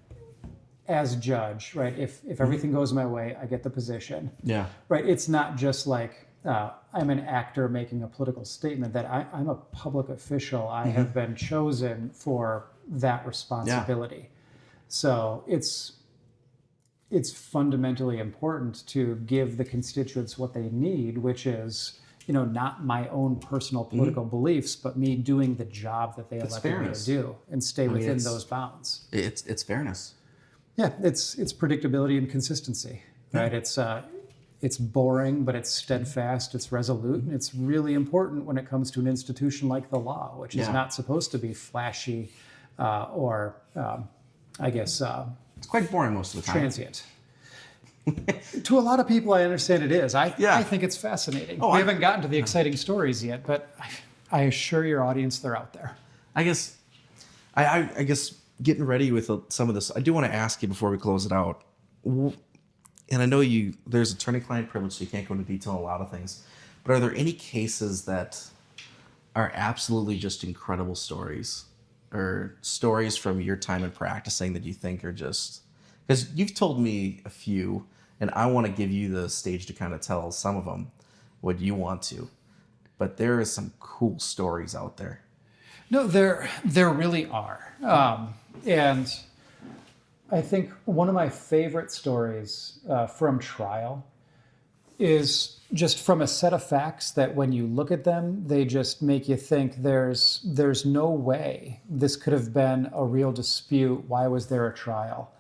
as judge, right? If everything goes my way, I get the position. Yeah. Right. It's not just like I'm an actor making a political statement, that I'm a public official. I have been chosen for that responsibility. Yeah. So it's fundamentally important to give the constituents what they need, which is, not my own personal political beliefs, but me doing the job that they elected me to do, and stay within those bounds. It's fairness. Yeah, it's predictability and consistency, right? It's boring, but it's steadfast, it's resolute, and it's really important when it comes to an institution like the law, which is not supposed to be flashy or it's quite boring most of the time. Transient. To a lot of people, I understand it is. I think it's fascinating. We haven't gotten to the exciting stories yet, but I assure your audience they're out there. I guess getting ready with some of this, I do want to ask you before we close it out. And I know there's attorney-client privilege, so you can't go into detail on a lot of things. But are there any cases that are absolutely just incredible stories, or stories from your time in practicing that you think are just, because you've told me a few, and I want to give you the stage to kind of tell some of them what you want to, but there is some cool stories out there. No, there really are. And I think one of my favorite stories from trial is just from a set of facts that when you look at them, they just make you think there's no way this could have been a real dispute. Why was there a trial?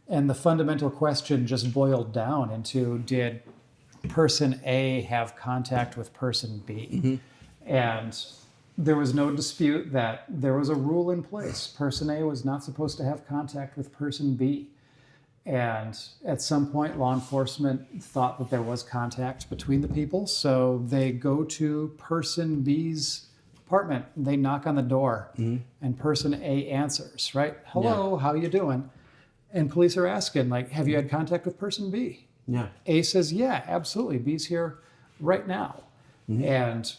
And the fundamental question just boiled down into, did person A have contact with person B? Mm-hmm. And there was no dispute that there was a rule in place. Person A was not supposed to have contact with person B. And at some point, law enforcement thought that there was contact between the people. So they go to person B's apartment. They knock on the door, and person A answers, right? Hello, how you doing? And police are asking, like, have you had contact with person B? Yeah. A says, yeah, absolutely. B's here right now. And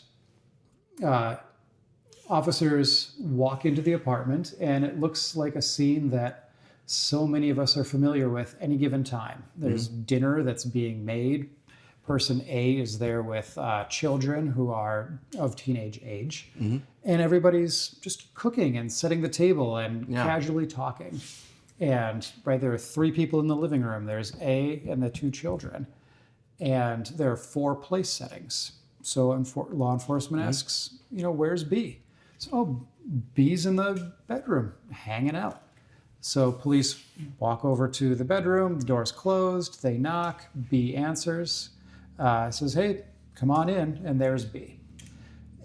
officers walk into the apartment, and it looks like a scene that so many of us are familiar with any given time. There's dinner that's being made. Person A is there with children who are of teenage age. And everybody's just cooking and setting the table and casually talking. And there are three people in the living room. There's A and the two children. and there are 4 place settings. So law enforcement asks, where's B? So, B's in the bedroom, hanging out. So police walk over to the bedroom, the door's closed, they knock, B answers, says, hey, come on in, and there's B.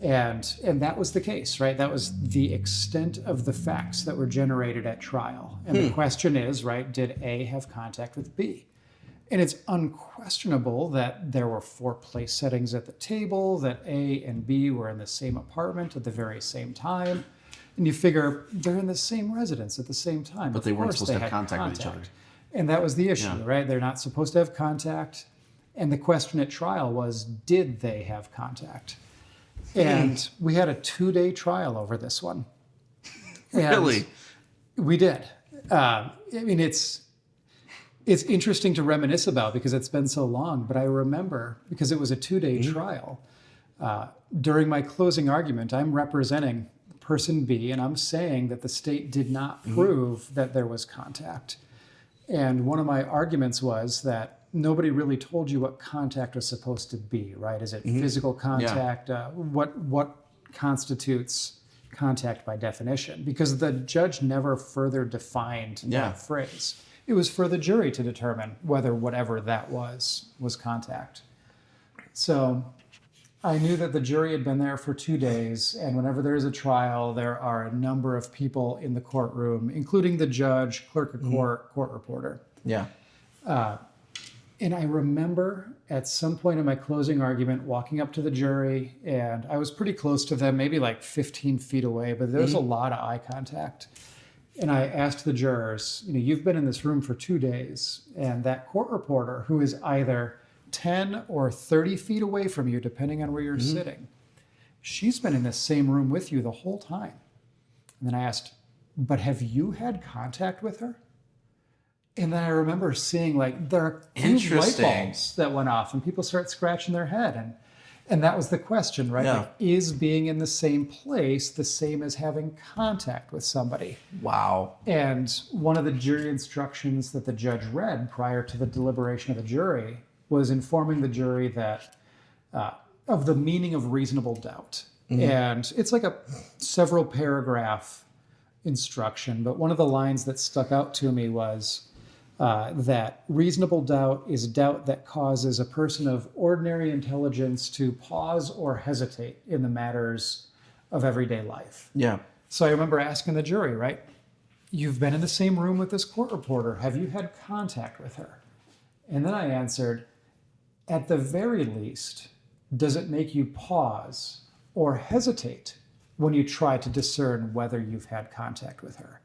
And that was the case, right? That was the extent of the facts that were generated at trial. And the question is, right, did A have contact with B? And it's unquestionable that there were 4 place settings at the table, that A and B were in the same apartment at the very same time. And you figure they're in the same residence at the same time. But they weren't supposed to have contact with each other. And that was the issue, right? They're not supposed to have contact. And the question at trial was, did they have contact? And we had a 2-day trial over this one. And Really? We did. It's interesting to reminisce about because it's been so long, but I remember, because it was a 2-day trial, during my closing argument, I'm representing person B, and I'm saying that the state did not prove that there was contact. And one of my arguments was that nobody really told you what contact was supposed to be, right? Is it physical contact? What constitutes contact by definition? Because the judge never further defined that phrase. It was for the jury to determine whether whatever that was contact. So I knew that the jury had been there for 2 days, and whenever there is a trial, there are a number of people in the courtroom, including the judge, clerk of court, court reporter. Yeah. And I remember at some point in my closing argument walking up to the jury, and I was pretty close to them, maybe like 15 feet away, but there was a lot of eye contact. And I asked the jurors, you've been in this room for 2 days, and that court reporter, who is either 10 or 30 feet away from you, depending on where you're sitting, she's been in the same room with you the whole time. And then I asked, but have you had contact with her? And then I remember seeing there are few light bulbs that went off, and people start scratching their head. And that was the question, right? Yeah. Is being in the same place the same as having contact with somebody? Wow. And one of the jury instructions that the judge read prior to the deliberation of the jury was informing the jury that of the meaning of reasonable doubt. And it's like a several paragraph instruction, but one of the lines that stuck out to me was that reasonable doubt is doubt that causes a person of ordinary intelligence to pause or hesitate in the matters of everyday life. Yeah. So I remember asking the jury, right? You've been in the same room with this court reporter. Have you had contact with her? And then I answered, at the very least, does it make you pause or hesitate when you try to discern whether you've had contact with her?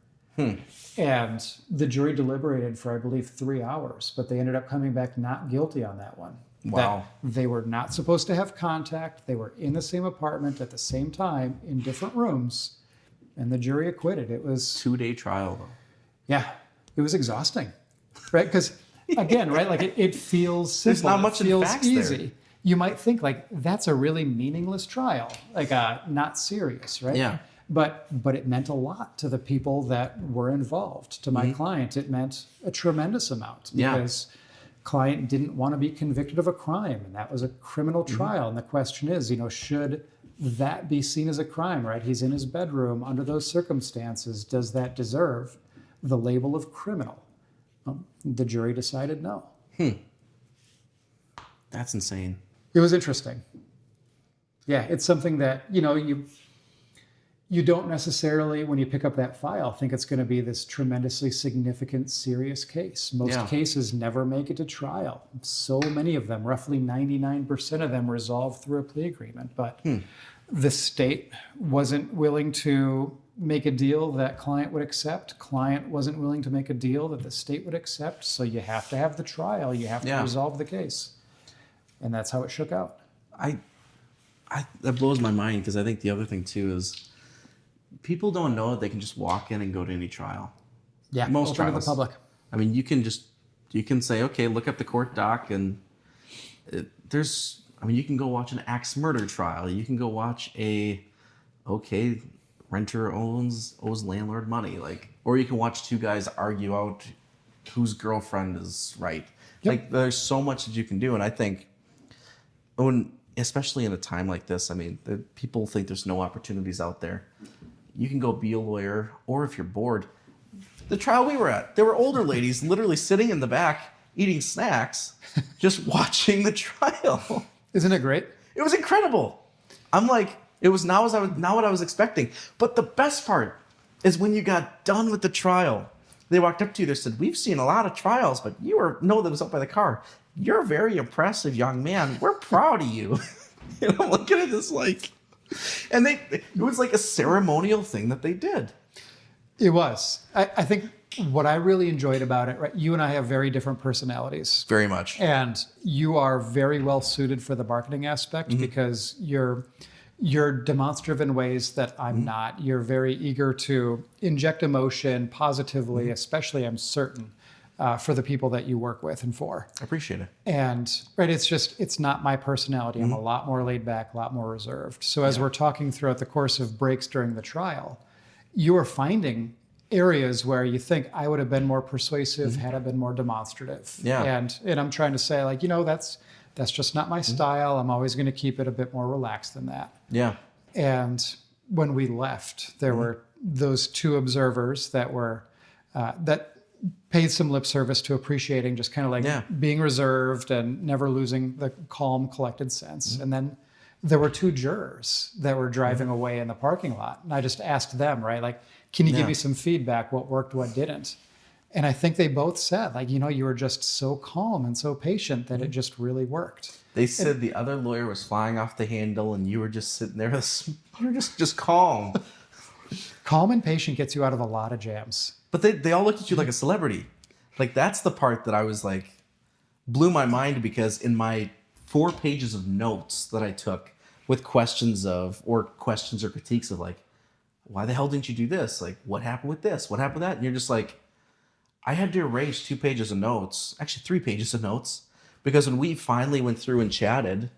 And the jury deliberated for, I believe, 3 hours, but they ended up coming back not guilty on that one. Wow. That they were not supposed to have contact. They were in the same apartment at the same time in different rooms, and the jury acquitted. It was 2-day trial, though. Yeah, it was exhausting, right? Because again, right, it feels simple. There's not much it feels facts easy. there. You might think that's a really meaningless trial, not serious, right? Yeah. But it meant a lot to the people that were involved. To my client, it meant a tremendous amount because client didn't want to be convicted of a crime, and that was a criminal trial. And the question is, should that be seen as a crime, right? He's in his bedroom under those circumstances. Does that deserve the label of criminal? The jury decided no. That's insane. It was interesting. Yeah, it's something that, you don't necessarily, when you pick up that file, think it's going to be this tremendously significant, serious case. Most cases never make it to trial. So many of them, roughly 99% of them, resolve through a plea agreement. But the state wasn't willing to make a deal that client would accept. Client wasn't willing to make a deal that the state would accept. So you have to have the trial. You have to resolve the case. And that's how it shook out. That blows my mind, because I think the other thing too is people don't know that they can just walk in and go to any trial. Yeah, most open trials. to the public. I mean, you can say, okay, look up the court doc, and you can go watch an axe murder trial. You can go watch renter owes landlord money, or you can watch 2 guys argue out whose girlfriend is right. Yep. Like there's so much that you can do. And I think especially in a time like this, I mean, people think there's no opportunities out there. You can go be a lawyer, or if you're bored, the trial we were at, there were older ladies literally sitting in the back eating snacks, just watching the trial. Isn't it great? It was incredible. I'm like, it was not what I was expecting. But the best part is when you got done with the trial, they walked up to you, they said, "We've seen a lot of trials, but that was up by the car. You're a very impressive young man. We're proud of you." And I'm looking at this like, and it was like a ceremonial thing that they did. It was. I think what I really enjoyed about it, right? You and I have very different personalities. Very much. And you are very well suited for the marketing aspect because you're demonstrative in ways that I'm not. You're very eager to inject emotion positively, especially, I'm certain, for the people that you work with and for. I appreciate it. And right, it's not my personality. I'm a lot more laid back, a lot more reserved. So as we're talking throughout the course of breaks during the trial, you are finding areas where you think I would have been more persuasive had I been more demonstrative. Yeah. And I'm trying to say, like, that's just not my style. I'm always going to keep it a bit more relaxed than that. Yeah. And when we left, there were those two observers that were that paid some lip service to appreciating just kind of like being reserved and never losing the calm, collected sense. And then there were two jurors that were driving away in the parking lot. And I just asked them, right, like, can you give me some feedback? What worked, what didn't? And I think they both said, like, you were just so calm and so patient that it just really worked. They said the other lawyer was flying off the handle and you were just sitting there just calm. Calm and patient gets you out of a lot of jams. But they all looked at you like a celebrity. Like, that's the part that I was like, blew my mind, because in my 4 pages of notes that I took with questions or critiques of, like, why the hell didn't you do this? Like, what happened with this? What happened with that? And you're just like, I had to erase 2 pages of notes, actually 3 pages of notes, because when we finally went through and chatted,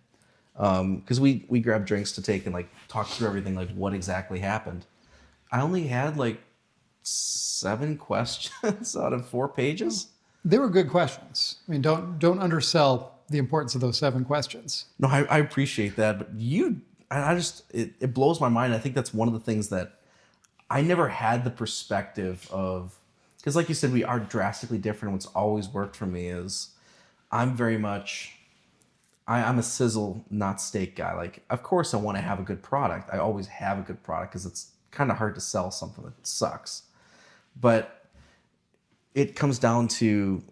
because we grabbed drinks to take and like talk through everything, like what exactly happened. I only had like 7 questions out of 4 pages. They were good questions. I mean, don't undersell the importance of those 7 questions. No, I appreciate that, but it blows my mind. I think that's one of the things that I never had the perspective of, because like you said, we are drastically different. What's always worked for me is I'm very much, I'm a sizzle, not steak guy. Like, of course I want to have a good product. I always have a good product because it's kind of hard to sell something that sucks. But it comes down to,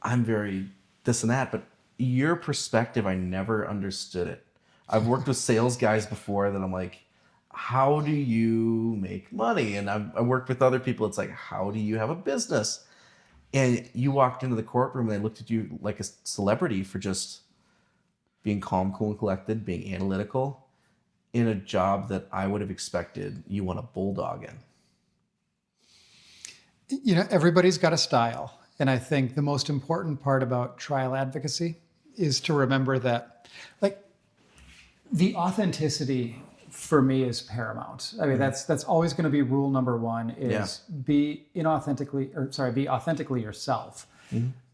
I'm very this and that, but your perspective, I never understood it. I've worked with sales guys before that I'm like, how do you make money? And I worked with other people. It's like, how do you have a business? And you walked into the courtroom and they looked at you like a celebrity for just being calm, cool, and collected, being analytical in a job that I would have expected you want a bulldog in. Everybody's got a style. And I think the most important part about trial advocacy is to remember that, like, the authenticity for me is paramount. I mean, that's always going to be rule number 1 is be authentically yourself.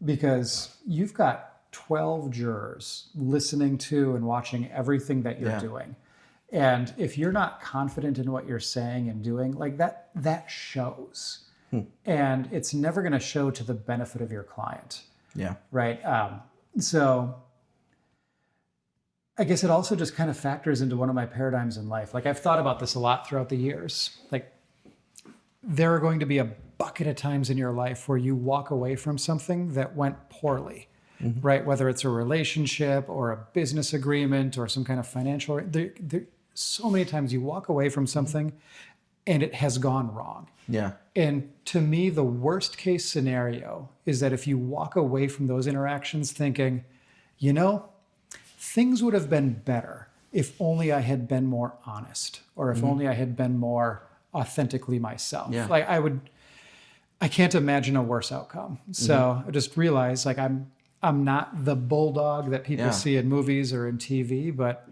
Because you've got 12 jurors listening to and watching everything that you're doing. And if you're not confident in what you're saying and doing, like that shows. And it's never going to show to the benefit of your client. Yeah. Right. So I guess it also just kind of factors into one of my paradigms in life. Like, I've thought about this a lot throughout the years. Like, there are going to be a bucket of times in your life where you walk away from something that went poorly, right? Whether it's a relationship or a business agreement or some kind of financial, so many times you walk away from something and it has gone wrong. Yeah. And to me, the worst case scenario is that if you walk away from those interactions thinking, things would have been better if only I had been more honest, or if only I had been more authentically myself. Yeah. Like, I can't imagine a worse outcome. So I just realized, like, I'm not the bulldog that people see in movies or in TV, but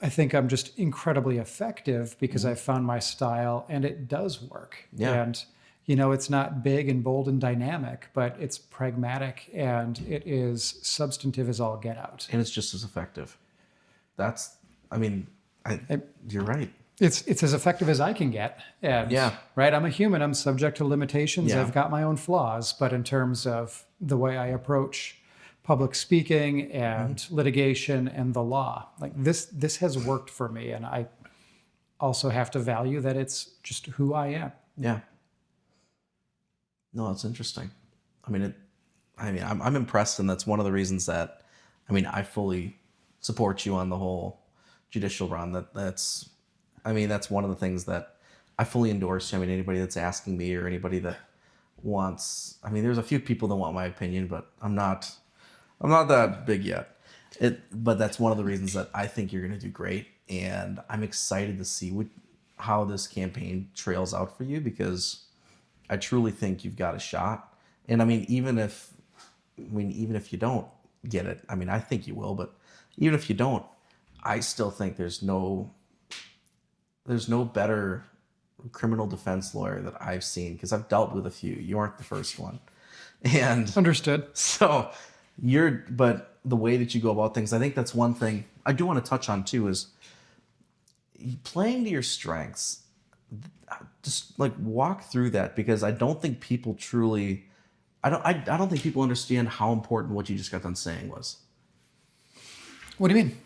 I think I'm just incredibly effective because I found my style and it does work. Yeah. And It's not big and bold and dynamic, but it's pragmatic and it is substantive as all get out. And it's just as effective. That's, I mean, you're right. It's as effective as I can get. And Yeah. right, I'm a human. I'm subject to limitations. Yeah. I've got my own flaws, but in terms of the way I approach public speaking and litigation and the law, like this has worked for me, and I also have to value that it's just who I am. Yeah. No, that's interesting. I'm impressed, and that's one of the reasons that, I fully support you on the whole judicial run. That's one of the things that I fully endorse. Anybody that's asking me or anybody that wants, there's a few people that want my opinion, but I'm not that big yet. But that's one of the reasons that I think you're going to do great. And I'm excited to see how this campaign trails out for you, because I truly think you've got a shot. And even if you don't get it, I think you will, but even if you don't, I still think there's no better criminal defense lawyer that I've seen, because I've dealt with a few. You aren't the first one. And Understood. so but the way that you go about things, I think that's one thing I do want to touch on too, is playing to your strengths. Just like walk through that, because I don't think people truly, I don't think people understand how important what you just got done saying was. What do you mean?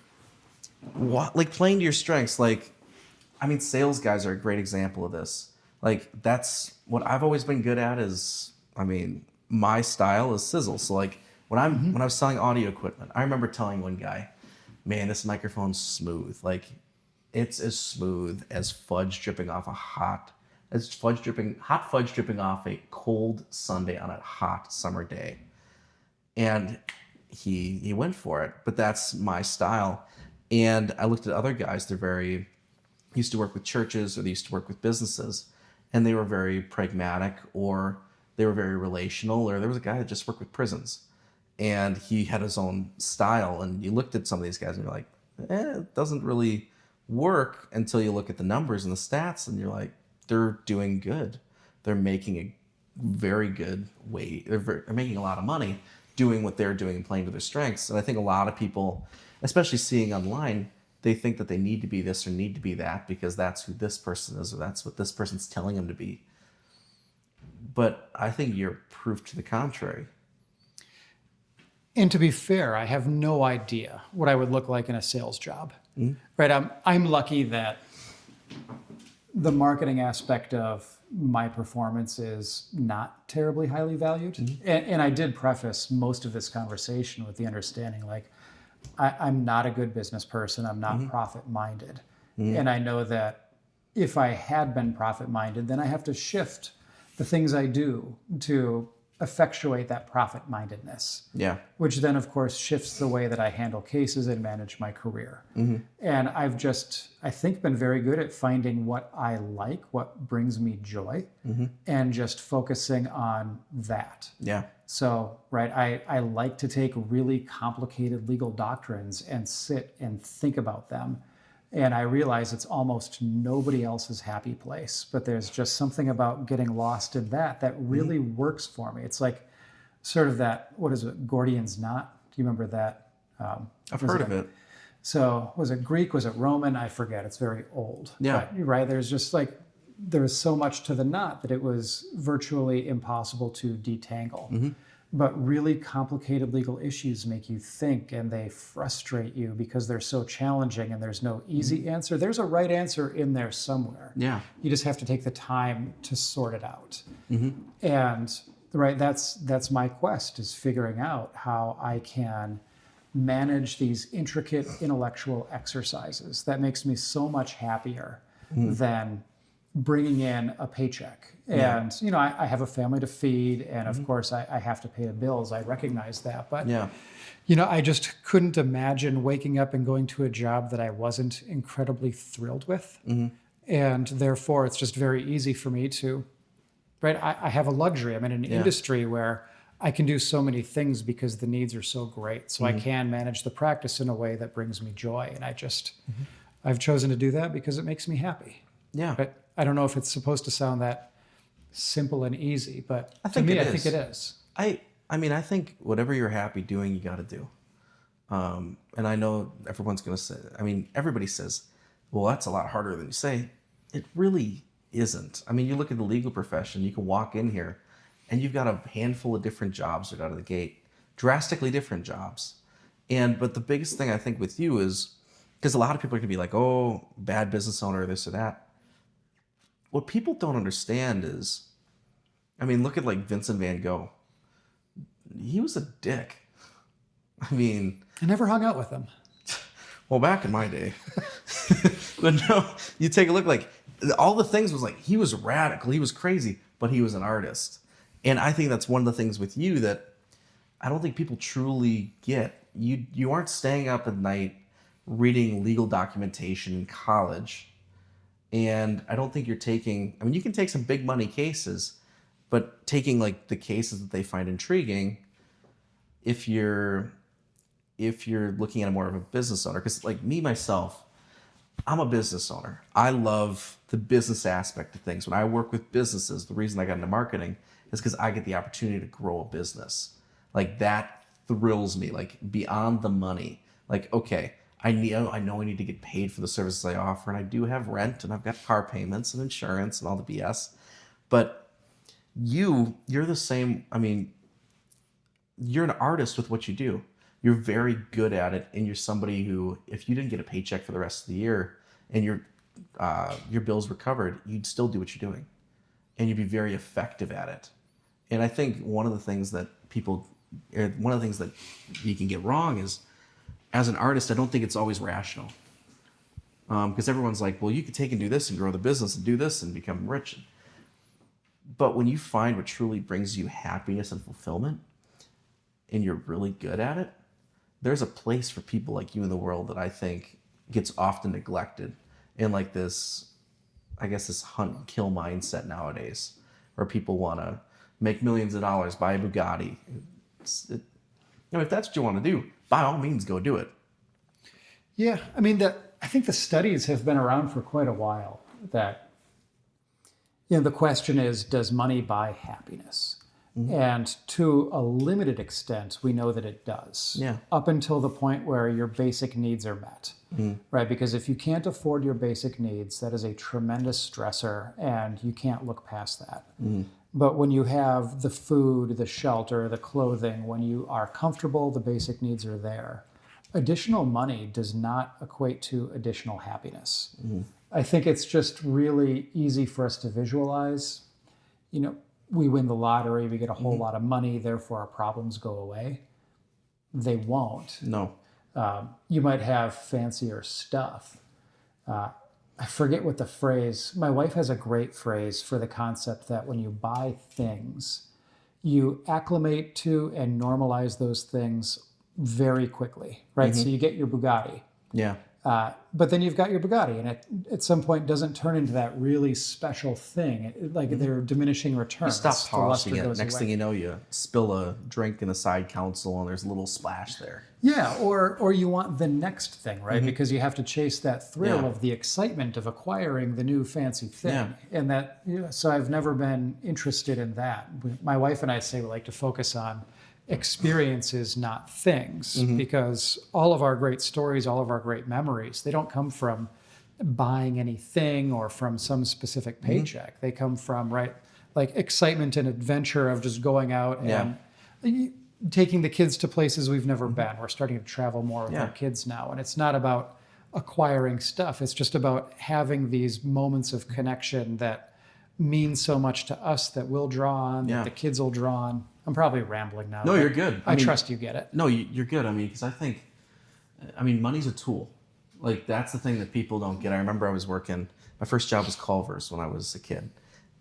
What, like playing to your strengths? Like, sales guys are a great example of this. Like, that's what I've always been good at. Is, my style is sizzle. So like when I was selling audio equipment, I remember telling one guy, "Man, this microphone's smooth. Like, it's as smooth as fudge dripping off hot fudge dripping off a cold Sunday on a hot summer day." And he went for it. But that's my style. And I looked at other guys. They're very used to work with churches, or they used to work with businesses, and they were very pragmatic, or they were very relational, or there was a guy that just worked with prisons, and he had his own style. And you looked at some of these guys and you're like, it doesn't really work until you look at the numbers and the stats, and you're like, they're doing good. They're making a very good way. They're making a lot of money doing what they're doing and playing to their strengths. And I think a lot of people, especially seeing online, they think that they need to be this or need to be that because that's who this person is, or that's what this person's telling them to be. But I think you're proof to the contrary. And to be fair, I have no idea what I would look like in a sales job. Right? I'm lucky that the marketing aspect of my performance is not terribly highly valued. And I did preface most of this conversation with the understanding, like, I'm not a good business person. I'm not profit-minded. And I know that if I had been profit-minded, then I have to shift the things I do to effectuate that profit-mindedness. Yeah. Which then, of course, shifts the way that I handle cases and manage my career. And I've just, I think, been very good at finding what I like, what brings me joy, and just focusing on that. Yeah. So, right, I like to take really complicated legal doctrines and sit and think about them. And I realize it's almost nobody else's happy place, but there's just something about getting lost in that really works for me. It's like sort of that, what is it, Gordian's knot? Do you remember that? I've heard of it. So was it Greek? Was it Roman? I forget. It's very old. Yeah. But, right. There's just like, there was so much to the knot that it was virtually impossible to detangle. But really complicated legal issues make you think, and they frustrate you because they're so challenging and there's no easy answer. There's a right answer in there somewhere. Yeah. You just have to take the time to sort it out. And right, that's my quest, is figuring out how I can manage these intricate intellectual exercises. That makes me so much happier than bringing in a paycheck. And, you know, I have a family to feed, and of course I have to pay the bills. I recognize that. But, you know, I just couldn't imagine waking up and going to a job that I wasn't incredibly thrilled with. And therefore, it's just very easy for me to, right? I have a luxury. I'm in an industry where I can do so many things because the needs are so great. So I can manage the practice in a way that brings me joy. And I just, I've chosen to do that because it makes me happy. Yeah. But I don't know if it's supposed to sound that simple and easy, but I to think me, it I think is. it is. I mean, I think whatever you're happy doing, you got to do. And I know everyone's going to say, I mean, everybody says, well, that's a lot harder than you say. It really isn't. I mean, you look at the legal profession, you can walk in here and you've got a handful of different jobs right out of the gate, drastically different jobs. But the biggest thing I think with you is, because a lot of people are going to be like, oh, bad business owner, this or that. What people don't understand is, I mean, look at like Vincent van Gogh. He was a dick. I mean, I never hung out with him. well, back in my day. But no, you take a look, like all the things was like, he was radical, he was crazy, but he was an artist. And I think that's one of the things with you that I don't think people truly get. You aren't staying up at night reading legal documentation in college. And I don't think you're taking, I mean, you can take some big money cases, but taking like the cases that they find intriguing, if you're looking at more of a business owner, because like me myself, I'm a business owner. I love the business aspect of things. When I work with businesses, the reason I got into marketing is because I get the opportunity to grow a business. Like that thrills me, like beyond the money. Like, okay, I know I need to get paid for the services I offer, and I do have rent, and I've got car payments and insurance and all the BS. But you're the same. I mean, you're an artist with what you do. You're very good at it, and you're somebody who, if you didn't get a paycheck for the rest of the year and your bills were covered, you'd still do what you're doing, and you'd be very effective at it. And I think one of the things that you can get wrong is, as an artist, I don't think it's always rational, because everyone's like, well, you could take and do this and grow the business and do this and become rich. But when you find what truly brings you happiness and fulfillment, and you're really good at it, there's a place for people like you in the world that I think gets often neglected in like this, I guess, this hunt and kill mindset nowadays, where people want to make millions of dollars, buy a Bugatti. If that's what you want to do, by all means, go do it. Yeah, I mean, I think the studies have been around for quite a while. That the question is, does money buy happiness? Mm-hmm. And to a limited extent, we know that it does. Yeah. Up until the point where your basic needs are met, right? Because if you can't afford your basic needs, that is a tremendous stressor, and you can't look past that. But when you have the food, the shelter, the clothing, when you are comfortable, the basic needs are there. Additional money does not equate to additional happiness. I think it's just really easy for us to visualize. We win the lottery, we get a whole lot of money, therefore our problems go away. They won't. No. You might have fancier stuff. I forget what the phrase, my wife has a great phrase for the concept that when you buy things, you acclimate to and normalize those things very quickly, right? So you get your Bugatti. Yeah. But then you've got your Bugatti, and it at some point doesn't turn into that really special thing. They're diminishing returns. You stop polishing it. Next away. thing you know, you spill a drink in the side console, and there's a little splash there. Yeah, or you want the next thing, right? Because you have to chase that thrill of the excitement of acquiring the new fancy thing. And so I've never been interested in that. My wife and I say we like to focus on experiences, not things, because all of our great stories, all of our great memories, they don't come from buying anything or from some specific paycheck. They come from, like excitement and adventure of just going out and taking the kids to places we've never been. We're starting to travel more with our kids now, and it's not about acquiring stuff. It's just about having these moments of connection that mean so much to us that we'll draw on, that the kids will draw on. I'm probably rambling now. No, you're good. I trust you get it. No, you're good. I mean, because money's a tool. Like, that's the thing that people don't get. I remember I was working, my first job was Culver's when I was a kid.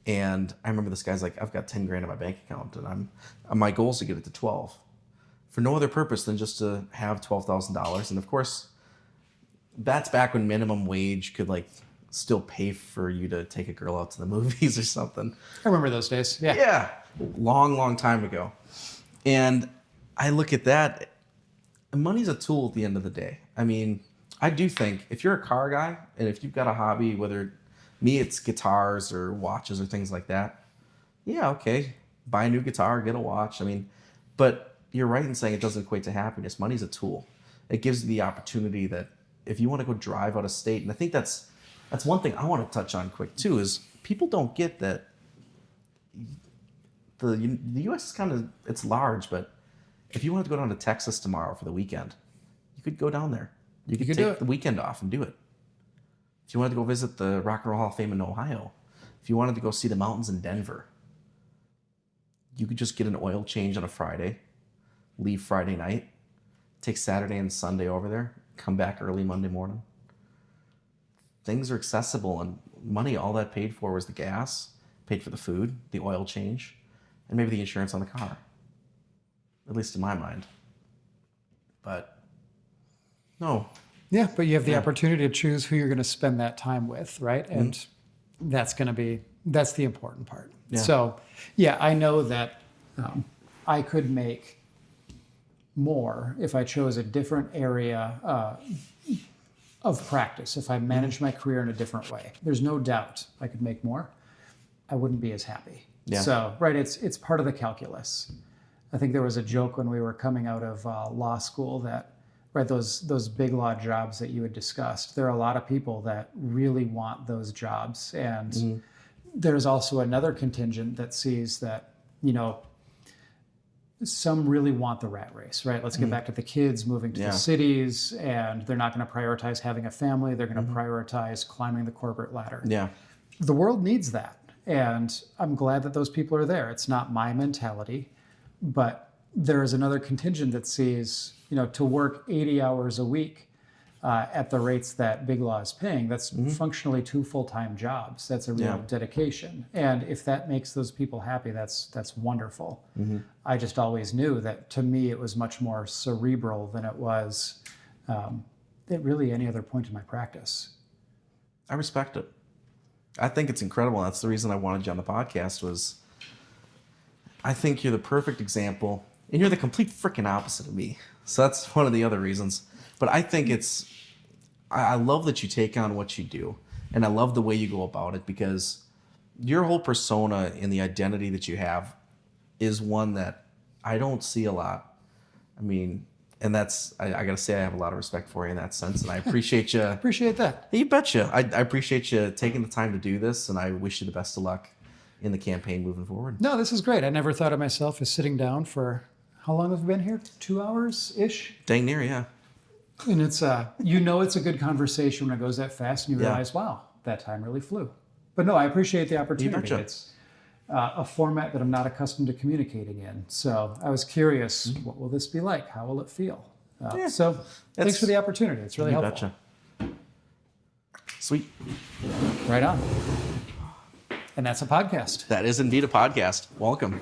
And I remember this guy's like, I've got 10 grand in my bank account, and my goal is to get it to 12 for no other purpose than just to have $12,000. And of course, that's back when minimum wage could like still pay for you to take a girl out to the movies or something. I remember those days. Yeah. Yeah. Long time ago. And I look at that, money's a tool at the end of the day. I mean, I do think if you're a car guy and if you've got a hobby, whether me, it's guitars or watches or things like that, yeah, okay, buy a new guitar, get a watch. I mean, but you're right in saying it doesn't equate to happiness. Money's a tool. It gives you the opportunity that if you want to go drive out of state, and I think that's one thing I want to touch on quick too, is people don't get that the U.S. is kind of, it's large, but if you wanted to go down to Texas tomorrow for the weekend, you could go down there. You could take the weekend off and do it. If you wanted to go visit the Rock and Roll Hall of Fame in Ohio, if you wanted to go see the mountains in Denver, you could just get an oil change on a Friday, leave Friday night, take Saturday and Sunday over there, come back early Monday morning. Things are accessible, and money, all that paid for was the gas, paid for the food, the oil change, and maybe the insurance on the car. At least in my mind. But no. Yeah, but you have the opportunity to choose who you're going to spend that time with, right? And that's the important part. Yeah. So, yeah, I know that I could make more if I chose a different area of practice, if I managed my career in a different way. There's no doubt I could make more. I wouldn't be as happy. Yeah. So, right, it's part of the calculus. I think there was a joke when we were coming out of law school that, right, those big law jobs that you had discussed, there are a lot of people that really want those jobs. And there's also another contingent that sees that, some really want the rat race, right? Let's get back to the kids moving to the cities, and they're not going to prioritize having a family. They're going to prioritize climbing the corporate ladder. Yeah. The world needs that. And I'm glad that those people are there. It's not my mentality, but there is another contingent that sees, to work 80 hours a week at the rates that Big Law is paying, that's functionally 2 full-time jobs. That's a real dedication. And if that makes those people happy, that's wonderful. I just always knew that, to me, it was much more cerebral than it was at really any other point in my practice. I respect it. I think it's incredible. That's the reason I wanted you on the podcast. Was I think you're the perfect example, and you're the complete freaking opposite of me. So that's one of the other reasons. But I think I love that you take on what you do, and I love the way you go about it, because your whole persona and the identity that you have is one that I don't see a lot. I mean, and that's, I got to say, I have a lot of respect for you in that sense, and I appreciate you. Appreciate that. You betcha. I appreciate you taking the time to do this, and I wish you the best of luck in the campaign moving forward. No, this is great. I never thought of myself as sitting down for, how long have we been here? 2 hours-ish? Dang near, yeah. And it's, it's a good conversation when it goes that fast, and you realize, wow, that time really flew. But no, I appreciate the opportunity. It's a format that I'm not accustomed to communicating in. So I was curious, what will this be like? How will it feel? So thanks for the opportunity. It's really helpful. Betcha. Sweet. Right on. And that's a podcast. That is indeed a podcast. Welcome.